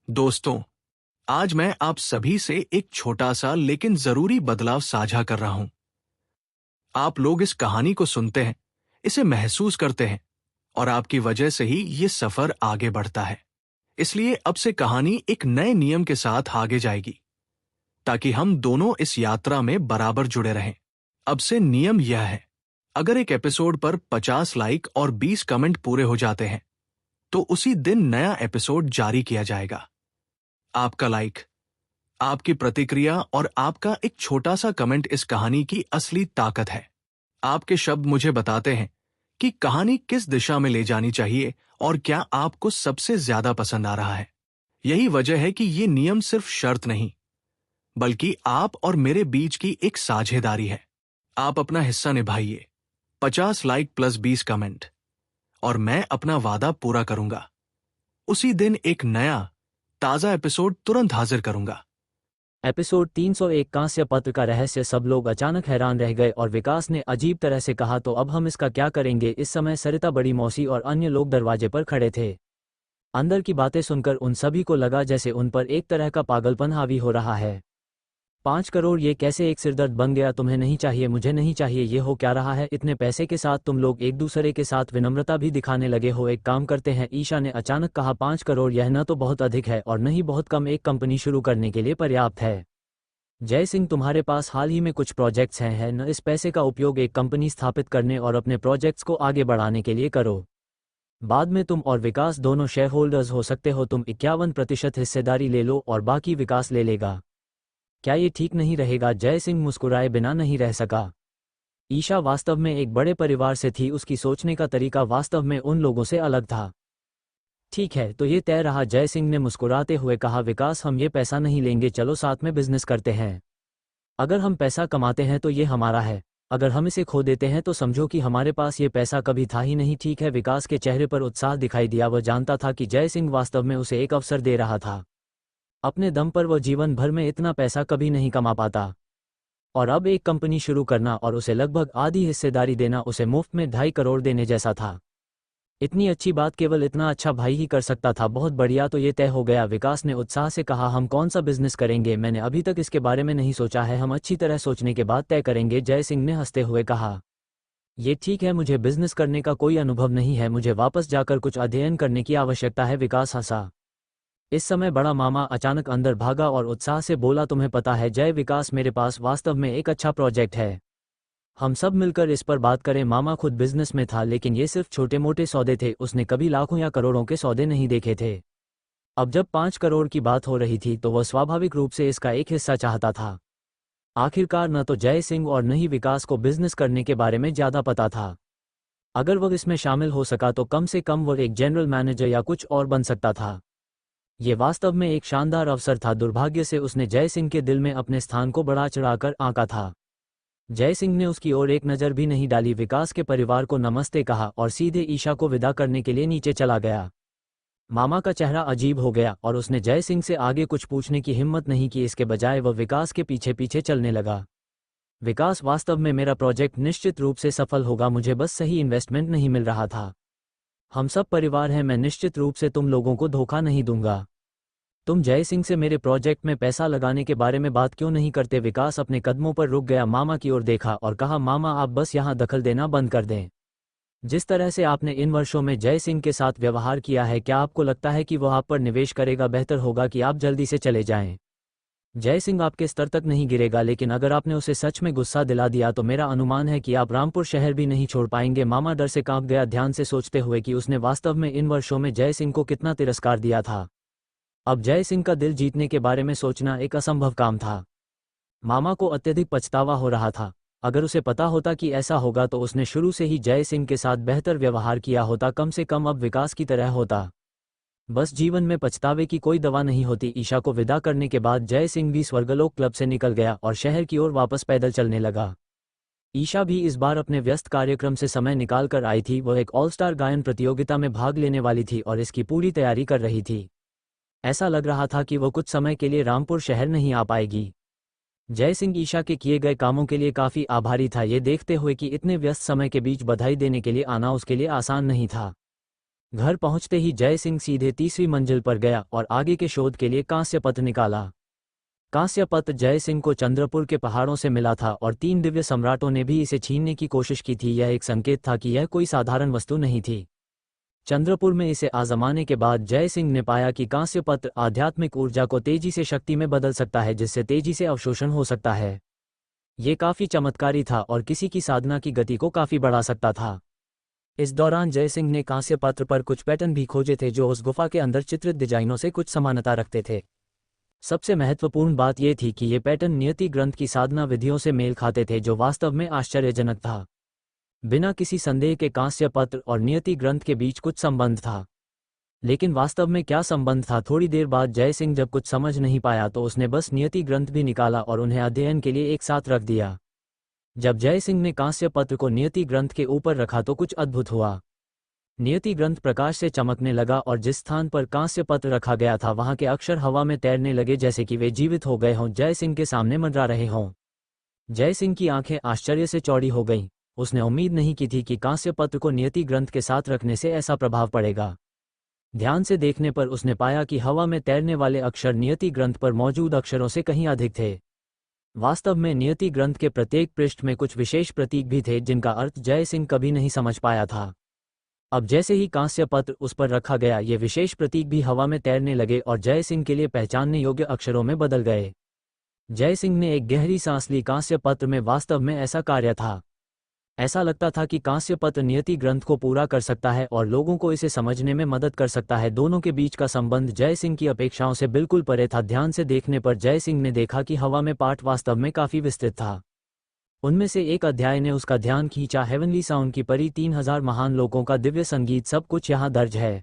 दोस्तों, आज मैं आप सभी से एक छोटा सा लेकिन जरूरी बदलाव साझा कर रहा हूं। आप लोग इस कहानी को सुनते हैं, इसे महसूस करते हैं और आपकी वजह से ही ये सफर आगे बढ़ता है। इसलिए अब से कहानी एक नए नियम के साथ आगे जाएगी, ताकि हम दोनों इस यात्रा में बराबर जुड़े रहें। अब से नियम यह है, अगर एक एपिसोड पर 50 लाइक और 20 कमेंट पूरे हो जाते हैं, तो उसी दिन नया एपिसोड जारी किया जाएगा। आपका लाइक, आपकी प्रतिक्रिया और आपका एक छोटा सा कमेंट इस कहानी की असली ताकत है। आपके शब्द मुझे बताते हैं कि कहानी किस दिशा में ले जानी चाहिए और क्या आपको सबसे ज्यादा पसंद आ रहा है। यही वजह है कि ये नियम सिर्फ शर्त नहीं, बल्कि आप और मेरे बीच की एक साझेदारी है। आप अपना हिस्सा निभाइए, 50 लाइक प्लस 20 कमेंट, और मैं अपना वादा पूरा करूंगा। उसी दिन एक नया ताजा एपिसोड तुरंत हाजिर करूंगा। एपिसोड 301 कांस्य पत्र का रहस्य। सब लोग अचानक हैरान रह गए और विकास ने अजीब तरह से कहा, तो अब हम इसका क्या करेंगे। इस समय सरिता, बड़ी मौसी और अन्य लोग दरवाजे पर खड़े थे। अंदर की बातें सुनकर उन सभी को लगा जैसे उन पर एक तरह का पागलपन हावी हो रहा है। 5 करोड़, ये कैसे एक सिरदर्द बन गया। तुम्हें नहीं चाहिए, मुझे नहीं चाहिए, ये हो क्या रहा है। इतने पैसे के साथ तुम लोग एक दूसरे के साथ विनम्रता भी दिखाने लगे हो। एक काम करते हैं, ईशा ने अचानक कहा, 5 करोड़ यह न तो बहुत अधिक है और न ही बहुत कम। एक कंपनी शुरू करने के लिए पर्याप्त है। जय सिंह, तुम्हारे पास हाल ही में कुछ प्रोजेक्ट्स हैं न। इस पैसे का उपयोग एक कंपनी स्थापित करने और अपने प्रोजेक्ट्स को आगे बढ़ाने के लिए करो। बाद में तुम और विकास दोनों शेयर होल्डर्स हो सकते हो। तुम 51% हिस्सेदारी ले लो और बाकी विकास ले लेगा। क्या ये ठीक नहीं रहेगा। जय सिंह मुस्कुराए बिना नहीं रह सका। ईशा वास्तव में एक बड़े परिवार से थी, उसकी सोचने का तरीका वास्तव में उन लोगों से अलग था। ठीक है, तो ये तय रहा। जय सिंह ने मुस्कुराते हुए कहा, विकास, हम ये पैसा नहीं लेंगे, चलो साथ में बिजनेस करते हैं। अगर हम पैसा कमाते हैं तो ये हमारा है, अगर हम इसे खो देते हैं तो समझो कि हमारे पास ये पैसा कभी था ही नहीं। ठीक है। विकास के चेहरे पर उत्साह दिखाई दिया। वह जानता था कि जय सिंह वास्तव में उसे एक अवसर दे रहा था। अपने दम पर वह जीवन भर में इतना पैसा कभी नहीं कमा पाता, और अब एक कंपनी शुरू करना और उसे लगभग आधी हिस्सेदारी देना उसे मुफ्त में 2.5 करोड़ देने जैसा था। इतनी अच्छी बात केवल इतना अच्छा भाई ही कर सकता था। बहुत बढ़िया, तो ये तय हो गया। विकास ने उत्साह से कहा, हम कौन सा बिजनेस करेंगे। मैंने अभी तक इसके बारे में नहीं सोचा है, हम अच्छी तरह सोचने के बाद तय करेंगे। जय सिंह ने हंसते हुए कहा, ये ठीक है, मुझे बिजनेस करने का कोई अनुभव नहीं है, मुझे वापस जाकर कुछ अध्ययन करने की आवश्यकता है। विकास हंसा। इस समय बड़ा मामा अचानक अंदर भागा और उत्साह से बोला, तुम्हें पता है जय विकास, मेरे पास वास्तव में एक अच्छा प्रोजेक्ट है। हम सब मिलकर इस पर बात करें। मामा खुद बिजनेस में था, लेकिन ये सिर्फ छोटे मोटे सौदे थे, उसने कभी लाखों या करोड़ों के सौदे नहीं देखे थे। अब जब 5 करोड़ की बात हो रही थी तो वह स्वाभाविक रूप से इसका एक हिस्सा चाहता था। आखिरकार न तो जय सिंह और न ही विकास को बिजनेस करने के बारे में ज्यादा पता था। अगर वह इसमें शामिल हो सका तो कम से कम वह एक जनरल मैनेजर या कुछ और बन सकता था। ये वास्तव में एक शानदार अवसर था। दुर्भाग्य से उसने जय सिंह के दिल में अपने स्थान को बढ़ा चढ़ाकर आंका था। जय सिंह ने उसकी ओर एक नज़र भी नहीं डाली, विकास के परिवार को नमस्ते कहा और सीधे ईशा को विदा करने के लिए नीचे चला गया। मामा का चेहरा अजीब हो गया और उसने जय सिंह से आगे कुछ पूछने की हिम्मत नहीं की। इसके बजाय वह विकास के पीछे पीछे चलने लगा। विकास, वास्तव में मेरा प्रोजेक्ट निश्चित रूप से सफल होगा, मुझे बस सही इन्वेस्टमेंट नहीं मिल रहा था। हम सब परिवार हैं, मैं निश्चित रूप से तुम लोगों को धोखा नहीं दूंगा। तुम जय सिंह से मेरे प्रोजेक्ट में पैसा लगाने के बारे में बात क्यों नहीं करते। विकास अपने कदमों पर रुक गया, मामा की ओर देखा और कहा, मामा आप बस यहाँ दखल देना बंद कर दें। जिस तरह से आपने इन वर्षों में जय सिंह के साथ व्यवहार किया है, क्या आपको लगता है कि वह आप पर निवेश करेगा। बेहतर होगा कि आप जल्दी से चले जाएं। जय सिंह आपके स्तर तक नहीं गिरेगा, लेकिन अगर आपने उसे सच में गुस्सा दिला दिया तो मेरा अनुमान है कि आप रामपुर शहर भी नहीं छोड़ पाएंगे। मामा डर से कांप गया, ध्यान से सोचते हुए कि उसने वास्तव में इन वर्षों में जय सिंह को कितना तिरस्कार दिया था। अब जय सिंह का दिल जीतने के बारे में सोचना एक असंभव काम था। मामा को अत्यधिक पछतावा हो रहा था। अगर उसे पता होता कि ऐसा होगा तो उसने शुरू से ही जय सिंह के साथ बेहतर व्यवहार किया होता, कम से कम अब विकास की तरह होता। बस जीवन में पछतावे की कोई दवा नहीं होती। ईशा को विदा करने के बाद जय सिंह भी स्वर्गलोक क्लब से निकल गया और शहर की ओर वापस पैदल चलने लगा। ईशा भी इस बार अपने व्यस्त कार्यक्रम से समय निकाल कर आई थी। वह एक ऑल स्टार गायन प्रतियोगिता में भाग लेने वाली थी और इसकी पूरी तैयारी कर रही थी। ऐसा लग रहा था कि वो कुछ समय के लिए रामपुर शहर नहीं आ पाएगी। जय सिंह ईशा के किए गए कामों के लिए काफी आभारी था, ये देखते हुए कि इतने व्यस्त समय के बीच बधाई देने के लिए आना उसके लिए आसान नहीं था। घर पहुंचते ही जय सिंह सीधे तीसरी मंजिल पर गया और आगे के शोध के लिए कांस्य पत्र निकाला। कांस्य पत्र जय सिंह को चंद्रपुर के पहाड़ों से मिला था और 3 दिव्य सम्राटों ने भी इसे छीनने की कोशिश की थी। यह एक संकेत था कि यह कोई साधारण वस्तु नहीं थी। चंद्रपुर में इसे आजमाने के बाद जय सिंह ने पाया कि कांस्य पत्र आध्यात्मिक ऊर्जा को तेजी से शक्ति में बदल सकता है, जिससे तेजी से अवशोषण हो सकता है। ये काफी चमत्कारी था और किसी की साधना की गति को काफी बढ़ा सकता था। इस दौरान जय सिंह ने कांस्य पत्र पर कुछ पैटर्न भी खोजे थे जो उस गुफा के अंदर चित्रित डिजाइनों से कुछ समानता रखते थे। सबसे महत्वपूर्ण बात यह थी कि ये पैटर्न नियति ग्रंथ की साधना विधियों से मेल खाते थे, जो वास्तव में आश्चर्यजनक था। बिना किसी संदेह के कांस्य पत्र और नियति ग्रंथ के बीच कुछ संबंध था। लेकिन वास्तव में क्या संबंध था? थोड़ी देर बाद जय सिंह जब कुछ समझ नहीं पाया तो उसने बस नियति ग्रंथ भी निकाला और उन्हें अध्ययन के लिए एक साथ रख दिया। जब जय सिंह ने कांस्य पत्र को नियति ग्रंथ के ऊपर रखा तो कुछ अद्भुत हुआ। नियति ग्रंथ प्रकाश से चमकने लगा और जिस स्थान पर कांस्य पत्र रखा गया था वहां के अक्षर हवा में तैरने लगे, जैसे कि वे जीवित हो गए हों, जय सिंह के सामने मंडरा रहे हों। जय सिंह की आंखें आश्चर्य से चौड़ी हो गईं। उसने उम्मीद नहीं की थी कि कांस्य पत्र को नियति ग्रंथ के साथ रखने से ऐसा प्रभाव पड़ेगा। ध्यान से देखने पर उसने पाया कि हवा में तैरने वाले अक्षर नियति ग्रंथ पर मौजूद अक्षरों से कहीं अधिक थे। वास्तव में नियति ग्रंथ के प्रत्येक पृष्ठ में कुछ विशेष प्रतीक भी थे जिनका अर्थ जय सिंह कभी नहीं समझ पाया था। अब जैसे ही कांस्य पत्र उस पर रखा गया, ये विशेष प्रतीक भी हवा में तैरने लगे और जय सिंह के लिए पहचानने योग्य अक्षरों में बदल गए। जय सिंह ने एक गहरी सांस ली। कांस्य पत्र में वास्तव में ऐसा कार्य था। ऐसा लगता था कि कांस्य पत्र नियति ग्रंथ को पूरा कर सकता है और लोगों को इसे समझने में मदद कर सकता है। दोनों के बीच का संबंध जय सिंह की अपेक्षाओं से बिल्कुल परे था। ध्यान से देखने पर जय सिंह ने देखा कि हवा में पाठ वास्तव में काफी विस्तृत था। उनमें से एक अध्याय ने उसका ध्यान खींचा। हेवनली साउंड की परी, 3000 महान लोगों का दिव्य संगीत, सब कुछ यहाँ दर्ज है।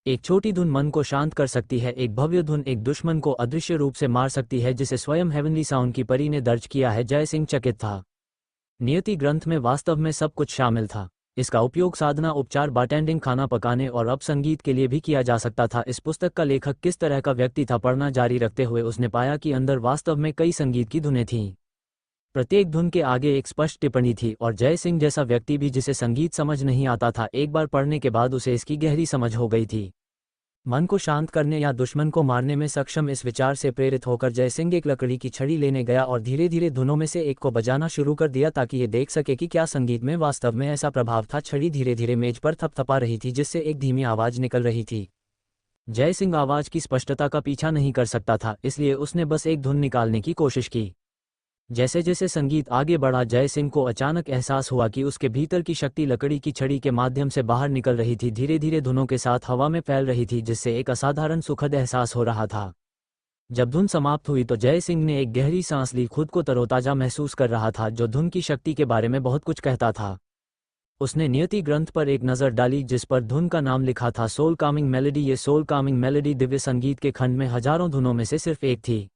एक छोटी धुन मन को शांत कर सकती है। एक भव्य धुन एक दुश्मन को अदृश्य रूप से मार सकती है, जिसे स्वयं हेवनली साउंड की परी ने दर्ज किया है। जय सिंह चकित था। नियति ग्रंथ में वास्तव में सब कुछ शामिल था। इसका उपयोग साधना, उपचार, बारटेंडिंग, खाना पकाने और अब संगीत के लिए भी किया जा सकता था। इस पुस्तक का लेखक किस तरह का व्यक्ति था? पढ़ना जारी रखते हुए उसने पाया कि अंदर वास्तव में कई संगीत की धुनें थीं। प्रत्येक धुन के आगे एक स्पष्ट टिप्पणी थी और जय सिंह जैसा व्यक्ति भी जिसे संगीत समझ नहीं आता था, एक बार पढ़ने के बाद उसे इसकी गहरी समझ हो गई थी। मन को शांत करने या दुश्मन को मारने में सक्षम इस विचार से प्रेरित होकर जय सिंह एक लकड़ी की छड़ी लेने गया और धीरे धीरे धुनों में से एक को बजाना शुरू कर दिया ताकि ये देख सके कि क्या संगीत में वास्तव में ऐसा प्रभाव था। छड़ी धीरे धीरे मेज पर थपथपा रही थी, जिससे एक धीमी आवाज निकल रही थी। जय सिंह आवाज की स्पष्टता का पीछा नहीं कर सकता था, इसलिए उसने बस एक धुन निकालने की कोशिश की। जैसे जैसे संगीत आगे बढ़ा, जय सिंह को अचानक एहसास हुआ कि उसके भीतर की शक्ति लकड़ी की छड़ी के माध्यम से बाहर निकल रही थी, धीरे धीरे धुनों के साथ हवा में फैल रही थी, जिससे एक असाधारण सुखद एहसास हो रहा था। जब धुन समाप्त हुई तो जय सिंह ने एक गहरी सांस ली। खुद को तरोताजा महसूस कर रहा था, जो धुन की शक्ति के बारे में बहुत कुछ कहता था। उसने नियति ग्रंथ पर एक नज़र डाली जिस पर धुन का नाम लिखा था, सोल कामिंग मेलेडी। ये सोल कामिंग मेलेडी दिव्य संगीत के खंड में हजारों धुनों में से सिर्फ एक थी,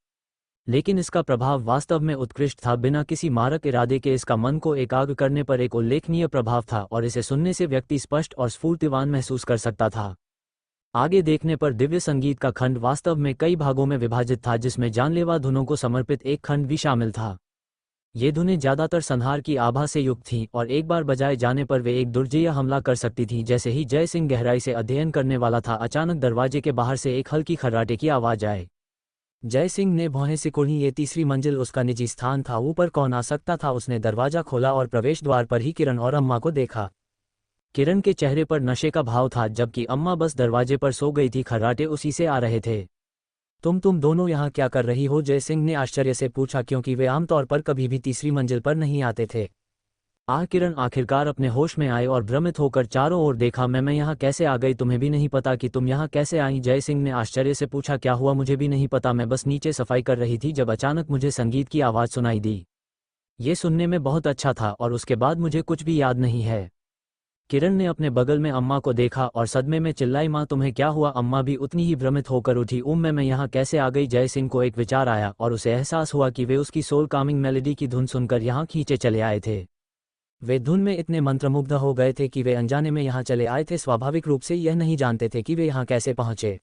लेकिन इसका प्रभाव वास्तव में उत्कृष्ट था। बिना किसी मारक इरादे के इसका मन को एकाग्र करने पर एक उल्लेखनीय प्रभाव था और इसे सुनने से व्यक्ति स्पष्ट और स्फूर्तिवान महसूस कर सकता था। आगे देखने पर दिव्य संगीत का खंड वास्तव में कई भागों में विभाजित था, जिसमें जानलेवा धुनों को समर्पित एक खंड भी शामिल था। ये धुनें ज्यादातर संहार की आभा से युक्त थीं और एक बार बजाए जाने पर वे एक दुर्जेय हमला कर सकती थीं। जैसे ही जय सिंह गहराई से अध्ययन करने वाला था, अचानक दरवाजे के बाहर से एक हल्की खर्राटे की आवाज आए। जय सिंह ने भौहें सिकुड़ी। ये तीसरी मंजिल उसका निजी स्थान था, ऊपर कौन आ सकता था? उसने दरवाजा खोला और प्रवेश द्वार पर ही किरण और अम्मा को देखा। किरण के चेहरे पर नशे का भाव था, जबकि अम्मा बस दरवाजे पर सो गई थी। खर्राटे उसी से आ रहे थे। तुम दोनों यहाँ क्या कर रही हो? जय सिंह ने आश्चर्य से पूछा, क्योंकि वे आमतौर पर कभी भी तीसरी मंजिल पर नहीं आते थे। किरण आखिरकार अपने होश में आए और भ्रमित होकर चारों ओर देखा। मैं यहाँ कैसे आ गई? तुम्हें भी नहीं पता कि तुम यहाँ कैसे आई? जय सिंह ने आश्चर्य से पूछा, क्या हुआ? मुझे भी नहीं पता, मैं बस नीचे सफाई कर रही थी जब अचानक मुझे संगीत की आवाज़ सुनाई दी। ये सुनने में बहुत अच्छा था और उसके बाद मुझे कुछ भी याद नहीं है। किरण ने अपने बगल में अम्मा को देखा और सदमे में चिल्लाई, माँ तुम्हें क्या हुआ? अम्मा भी उतनी ही भ्रमित होकर उठी। मैं यहाँ कैसे आ गई? जय सिंह को एक विचार आया और उसे एहसास हुआ कि वे उसकी सोल कामिंग मेलेडी की धुन सुनकर यहाँ खींचे चले आए थे। वे धुन में इतने मंत्रमुग्ध हो गए थे कि वे अनजाने में यहाँ चले आए थे। स्वाभाविक रूप से यह नहीं जानते थे कि वे यहाँ कैसे पहुँचे।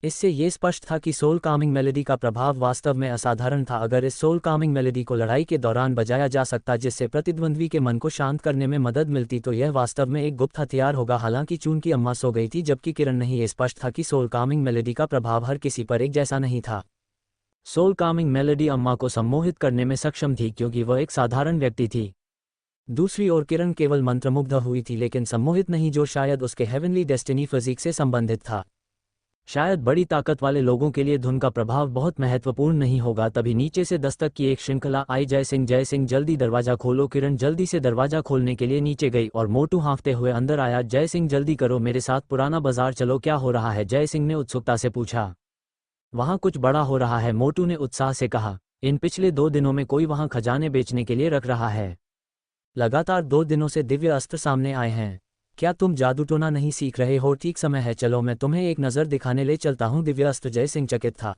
इससे ये स्पष्ट था कि सोल कामिंग मेलोडी का प्रभाव वास्तव में असाधारण था। अगर इस सोल कामिंग मेलोडी को लड़ाई के दौरान बजाया जा सकता जिससे प्रतिद्वंद्वी के मन को शांत करने में मदद मिलती तो यह वास्तव में एक गुप्त हथियार होगा। हालांकि चूंकि अम्मा सो गई थी जबकि किरण नहीं, ये स्पष्ट था कि सोल कामिंग मेलोडी का प्रभाव हर किसी पर एक जैसा नहीं था। सोल कामिंग मेलोडी अम्मा को सम्मोहित करने में सक्षम थी क्योंकि वह एक साधारण व्यक्ति थी। दूसरी ओर किरण केवल मंत्रमुग्ध हुई थी लेकिन सम्मोहित नहीं, जो शायद उसके हेवनली डेस्टिनी फिजिक से संबंधित था। शायद बड़ी ताकत वाले लोगों के लिए धुन का प्रभाव बहुत महत्वपूर्ण नहीं होगा। तभी नीचे से दस्तक की एक श्रृंखला आई। जय सिंह जल्दी दरवाजा खोलो। किरण जल्दी से दरवाजा खोलने के लिए नीचे गई और मोटू हाँफते हुए अंदर आया। जय सिंह जल्दी करो, मेरे साथ पुराना बाजार चलो। क्या हो रहा है? जय सिंह ने उत्सुकता से पूछा। वहाँ कुछ बड़ा हो रहा है, मोटू ने उत्साह से कहा। इन पिछले 2 दिनों में कोई वहाँ खजाने बेचने के लिए रख रहा है। लगातार 2 दिनों से दिव्य अस्त्र सामने आए हैं। क्या तुम जादू टोना नहीं सीख रहे हो? ठीक समय है, चलो मैं तुम्हें एक नज़र दिखाने ले चलता हूँ। दिव्य अस्त्र। जय सिंह चकित था।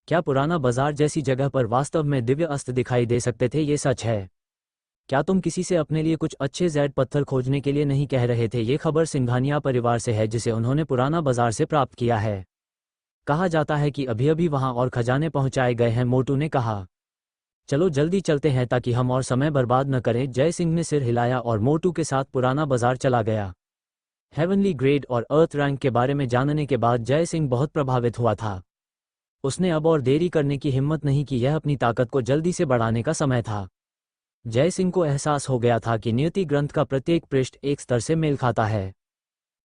क्या पुराना बाजार जैसी जगह पर वास्तव में दिव्य अस्त्र दिखाई दे सकते थे? ये सच है। क्या तुम किसी से अपने लिए कुछ अच्छे जैड पत्थर खोजने के लिए नहीं कह रहे थे? ये खबर सिंघानिया परिवार से है जिसे उन्होंने पुराना बाजार से प्राप्त किया है। कहा जाता है कि अभी अभी वहाँ और खजाने पहुँचाए गए हैं, मोटू ने कहा। चलो जल्दी चलते हैं ताकि हम और समय बर्बाद न करें। जय सिंह ने सिर हिलाया और मोटू के साथ पुराना बाजार चला गया। हेवनली ग्रेड और अर्थ रैंक के बारे में जानने के बाद जय सिंह बहुत प्रभावित हुआ था। उसने अब और देरी करने की हिम्मत नहीं की, यह अपनी ताकत को जल्दी से बढ़ाने का समय था। जय सिंह को एहसास हो गया था कि नियति ग्रंथ का प्रत्येक पृष्ठ एक स्तर से मेल खाता है।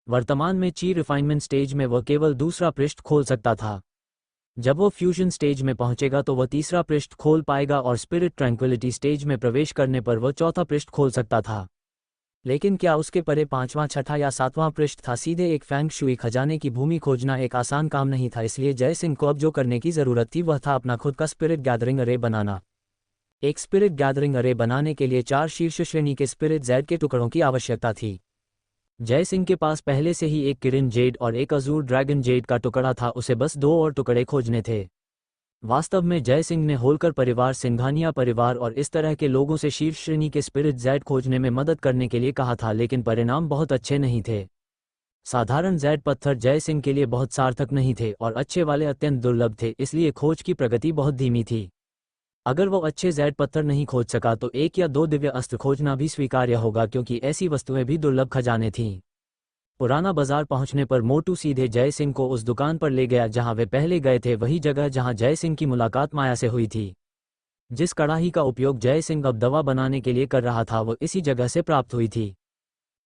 वर्तमान में ची रिफाइनमेंट स्टेज में वह केवल दूसरा पृष्ठ खोल सकता था। जब वो फ्यूजन स्टेज में पहुंचेगा तो वह तीसरा पृष्ठ खोल पाएगा और स्पिरिट ट्रैंक्विलिटी स्टेज में प्रवेश करने पर वह चौथा पृष्ठ खोल सकता था। लेकिन क्या उसके परे 5वां, 6ठा या 7वां पृष्ठ था? सीधे एक फैंग शुई खजाने की भूमि खोजना एक आसान काम नहीं था। इसलिए जय सिंह को अब जो करने की जरूरत थी वह था अपना खुद का स्पिरिट गैदरिंग अरे बनाना। एक स्पिरिट गैदरिंग अरे बनाने के लिए 4 शीर्ष श्रेणी के स्पिरिट जेड के टुकड़ों की आवश्यकता थी। जय सिंह के पास पहले से ही एक किरिन जेड और एक अजूर ड्रैगन जेड का टुकड़ा था, उसे बस 2 और टुकड़े खोजने थे। वास्तव में जय सिंह ने होलकर परिवार, सिंघानिया परिवार और इस तरह के लोगों से शीर्ष श्रेणी के स्पिरिट जेड खोजने में मदद करने के लिए कहा था, लेकिन परिणाम बहुत अच्छे नहीं थे। साधारण जेड पत्थर जय सिंह के लिए बहुत सार्थक नहीं थे और अच्छे वाले अत्यंत दुर्लभ थे, इसलिए खोज की प्रगति बहुत धीमी थी। अगर वो अच्छे जेड पत्थर नहीं खोज सका तो 1 या 2 दिव्य अस्त्र खोजना भी स्वीकार्य होगा, क्योंकि ऐसी वस्तुएं भी दुर्लभ खजाने थीं। पुराना बाजार पहुंचने पर मोटू सीधे जय सिंह को उस दुकान पर ले गया जहां वे पहले गए थे, वही जगह जहां जय सिंह की मुलाकात माया से हुई थी। जिस कड़ाही का उपयोग जय सिंह अब दवा बनाने के लिए कर रहा था वो इसी जगह से प्राप्त हुई थी।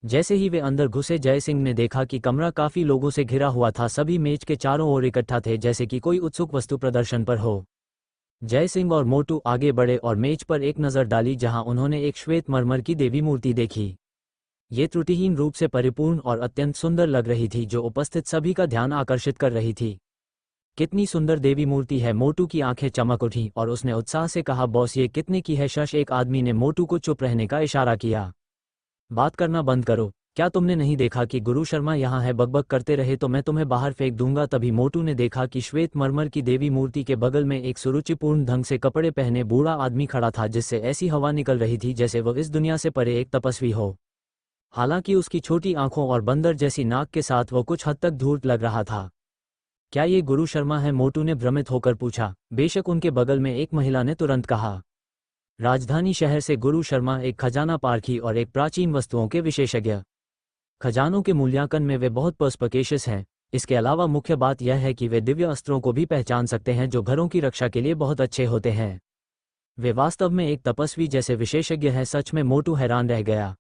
जैसे ही वे अंदर घुसे जय सिंह ने देखा कि कमरा काफी लोगों से घिरा हुआ था। सभी मेज के चारों ओर इकट्ठा थे जैसे कि कोई उत्सुक वस्तु प्रदर्शन पर हो। जय सिंह और मोटू आगे बढ़े और मेज पर एक नज़र डाली जहां उन्होंने एक श्वेत मरमर की देवी मूर्ति देखी। ये त्रुटिहीन रूप से परिपूर्ण और अत्यंत सुंदर लग रही थी, जो उपस्थित सभी का ध्यान आकर्षित कर रही थी। कितनी सुंदर देवी मूर्ति है! मोटू की आंखें चमक उठीं और उसने उत्साह से कहा, बॉस ये कितने की है? शश, एक आदमी ने मोटू को चुप रहने का इशारा किया। बात करना बंद करो। क्या तुमने नहीं देखा कि गुरु शर्मा यहाँ है? बकबक करते रहे तो मैं तुम्हें बाहर फेंक दूंगा। तभी मोटू ने देखा कि श्वेत मरमर की देवी मूर्ति के बगल में एक सुरुचिपूर्ण ढंग से कपड़े पहने बूढ़ा आदमी खड़ा था, जिससे ऐसी हवा निकल रही थी जैसे वह इस दुनिया से परे एक तपस्वी हो। हालांकि उसकी छोटी आंखों और बंदर जैसी नाक के साथ वह कुछ हद तक धूर्त लग रहा था। क्या ये गुरु शर्मा है? मोटू ने भ्रमित होकर पूछा। बेशक, उनके बगल में एक महिला ने तुरंत कहा। राजधानी शहर से गुरु शर्मा एक खजाना पारखी और एक प्राचीन वस्तुओं के विशेषज्ञ। खजानों के मूल्यांकन में वे बहुत पर्सपिकेशियस हैं। इसके अलावा मुख्य बात यह है कि वे दिव्य अस्त्रों को भी पहचान सकते हैं जो घरों की रक्षा के लिए बहुत अच्छे होते हैं। वे वास्तव में एक तपस्वी जैसे विशेषज्ञ हैं। सच में, मोटू हैरान रह गया।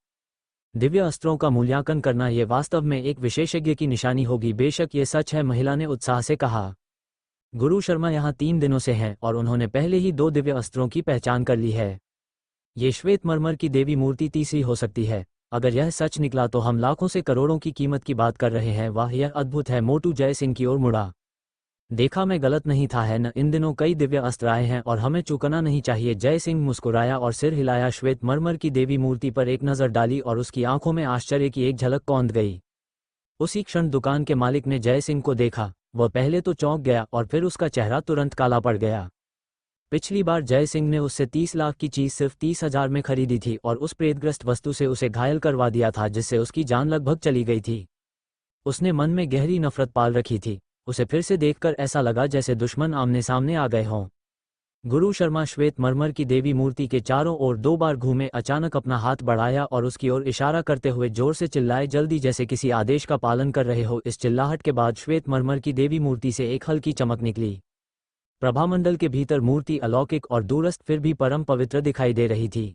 दिव्य अस्त्रों का मूल्यांकन करना ये वास्तव में एक विशेषज्ञ की निशानी होगी। बेशक ये सच है, महिला ने उत्साह से कहा। गुरु शर्मा यहाँ 3 दिनों से हैं और उन्होंने पहले ही 2 दिव्य अस्त्रों की पहचान कर ली है। ये श्वेत मरमर की देवी मूर्ति तीसरी हो सकती है। अगर यह सच निकला तो हम लाखों से करोड़ों की कीमत की बात कर रहे हैं। वाह, यह अद्भुत है! मोटू जय सिंह की ओर मुड़ा। देखा, मैं गलत नहीं था है न? इन दिनों कई दिव्य अस्त्र आए हैं और हमें चूकना नहीं चाहिए। जय सिंह मुस्कुराया और सिर हिलाया। श्वेत मरमर की देवी मूर्ति पर एक नज़र डाली और उसकी आंखों में आश्चर्य की एक झलक कौंध गई। उसी क्षण दुकान के मालिक ने जय सिंह को देखा। वह पहले तो चौंक गया और फिर उसका चेहरा तुरंत काला पड़ गया। पिछली बार जय सिंह ने उससे 30 लाख की चीज सिर्फ 30,000 में खरीदी थी और उस प्रेतग्रस्त वस्तु से उसे घायल करवा दिया था, जिससे उसकी जान लगभग चली गई थी। उसने मन में गहरी नफरत पाल रखी थी उसे फिर से देखकर ऐसा लगा जैसे दुश्मन आमने सामने आ गए हों। गुरु शर्मा श्वेत मरमर की देवी मूर्ति के चारों ओर 2 बार घूमे, अचानक अपना हाथ बढ़ाया और उसकी ओर इशारा करते हुए जोर से चिल्लाए, जल्दी, जैसे किसी आदेश का पालन कर रहे हो। इस चिल्लाहट के बाद श्वेत मरमर की देवी मूर्ति से एक हल्की चमक निकली। प्रभामंडल के भीतर मूर्ति अलौकिक और दूरस्थ फिर भी परम पवित्र दिखाई दे रही थी।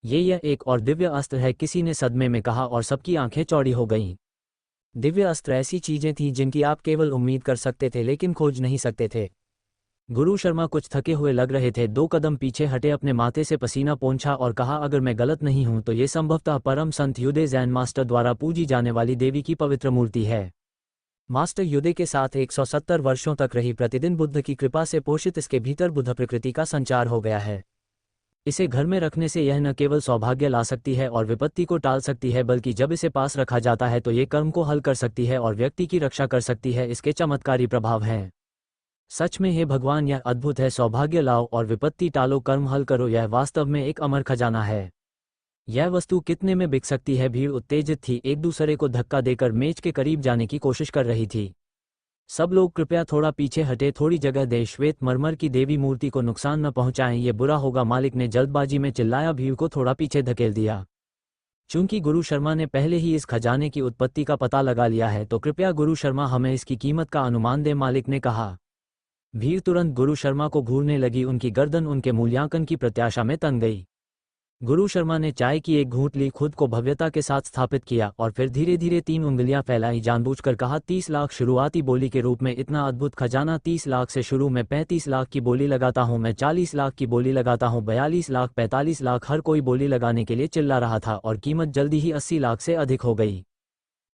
यह एक और दिव्य अस्त्र है, किसी ने सदमे में कहा और सबकी आंखें चौड़ी हो गईं। दिव्य अस्त्र ऐसी चीजें थीं जिनकी आप केवल उम्मीद कर सकते थे लेकिन खोज नहीं सकते थे। गुरु शर्मा कुछ थके हुए लग रहे थे, 2 कदम पीछे हटे, अपने माथे से पसीना पोंछा और कहा, अगर मैं गलत नहीं हूं तो ये संभवतः परम संत युदे जैन मास्टर द्वारा पूजी जाने वाली देवी की पवित्र मूर्ति है। मास्टर युदे के साथ 170 वर्षों तक रही प्रतिदिन बुद्ध की कृपा से पोषित इसके भीतर बुद्ध प्रकृति का संचार हो गया है। इसे घर में रखने से यह न केवल सौभाग्य ला सकती है और विपत्ति को टाल सकती है, बल्कि जब इसे पास रखा जाता है तो ये कर्म को हल कर सकती है और व्यक्ति की रक्षा कर सकती है। इसके चमत्कारी प्रभाव हैं। सच में हे भगवान, यह अद्भुत है। सौभाग्य लाओ और विपत्ति टालो, कर्म हल करो, यह वास्तव में एक अमर खजाना है। यह वस्तु कितने में बिक सकती है? भीड़ उत्तेजित थी, एक दूसरे को धक्का देकर मेज के करीब जाने की कोशिश कर रही थी। सब लोग कृपया थोड़ा पीछे हटे, थोड़ी जगह दे, श्वेत मरमर की देवी मूर्ति को नुकसान न पहुंचाएं, ये बुरा होगा। मालिक ने जल्दबाजी में चिल्लाया, भीड़ को थोड़ा पीछे धकेल दिया। चूंकि गुरु शर्मा ने पहले ही इस खजाने की उत्पत्ति का पता लगा लिया है तो कृपया गुरु शर्मा हमें इसकी कीमत का अनुमान दें, मालिक ने कहा। भीड़ तुरंत गुरु शर्मा को घूरने लगी, उनकी गर्दन उनके मूल्यांकन की प्रत्याशा में तन गई। गुरु शर्मा ने चाय की एक घूंट ली, खुद को भव्यता के साथ स्थापित किया और फिर धीरे धीरे 3 उंगलियां फैलाई, जानबूझकर कहा, 30 लाख। शुरुआती बोली के रूप में इतना अद्भुत खजाना 30 लाख से शुरू। मैं 35 लाख की बोली लगाता हूं, मैं 40 लाख की बोली लगाता हूं, 42 लाख, 45 लाख। हर कोई बोली लगाने के लिए चिल्ला रहा था और कीमत जल्दी ही 80 लाख से अधिक हो गई।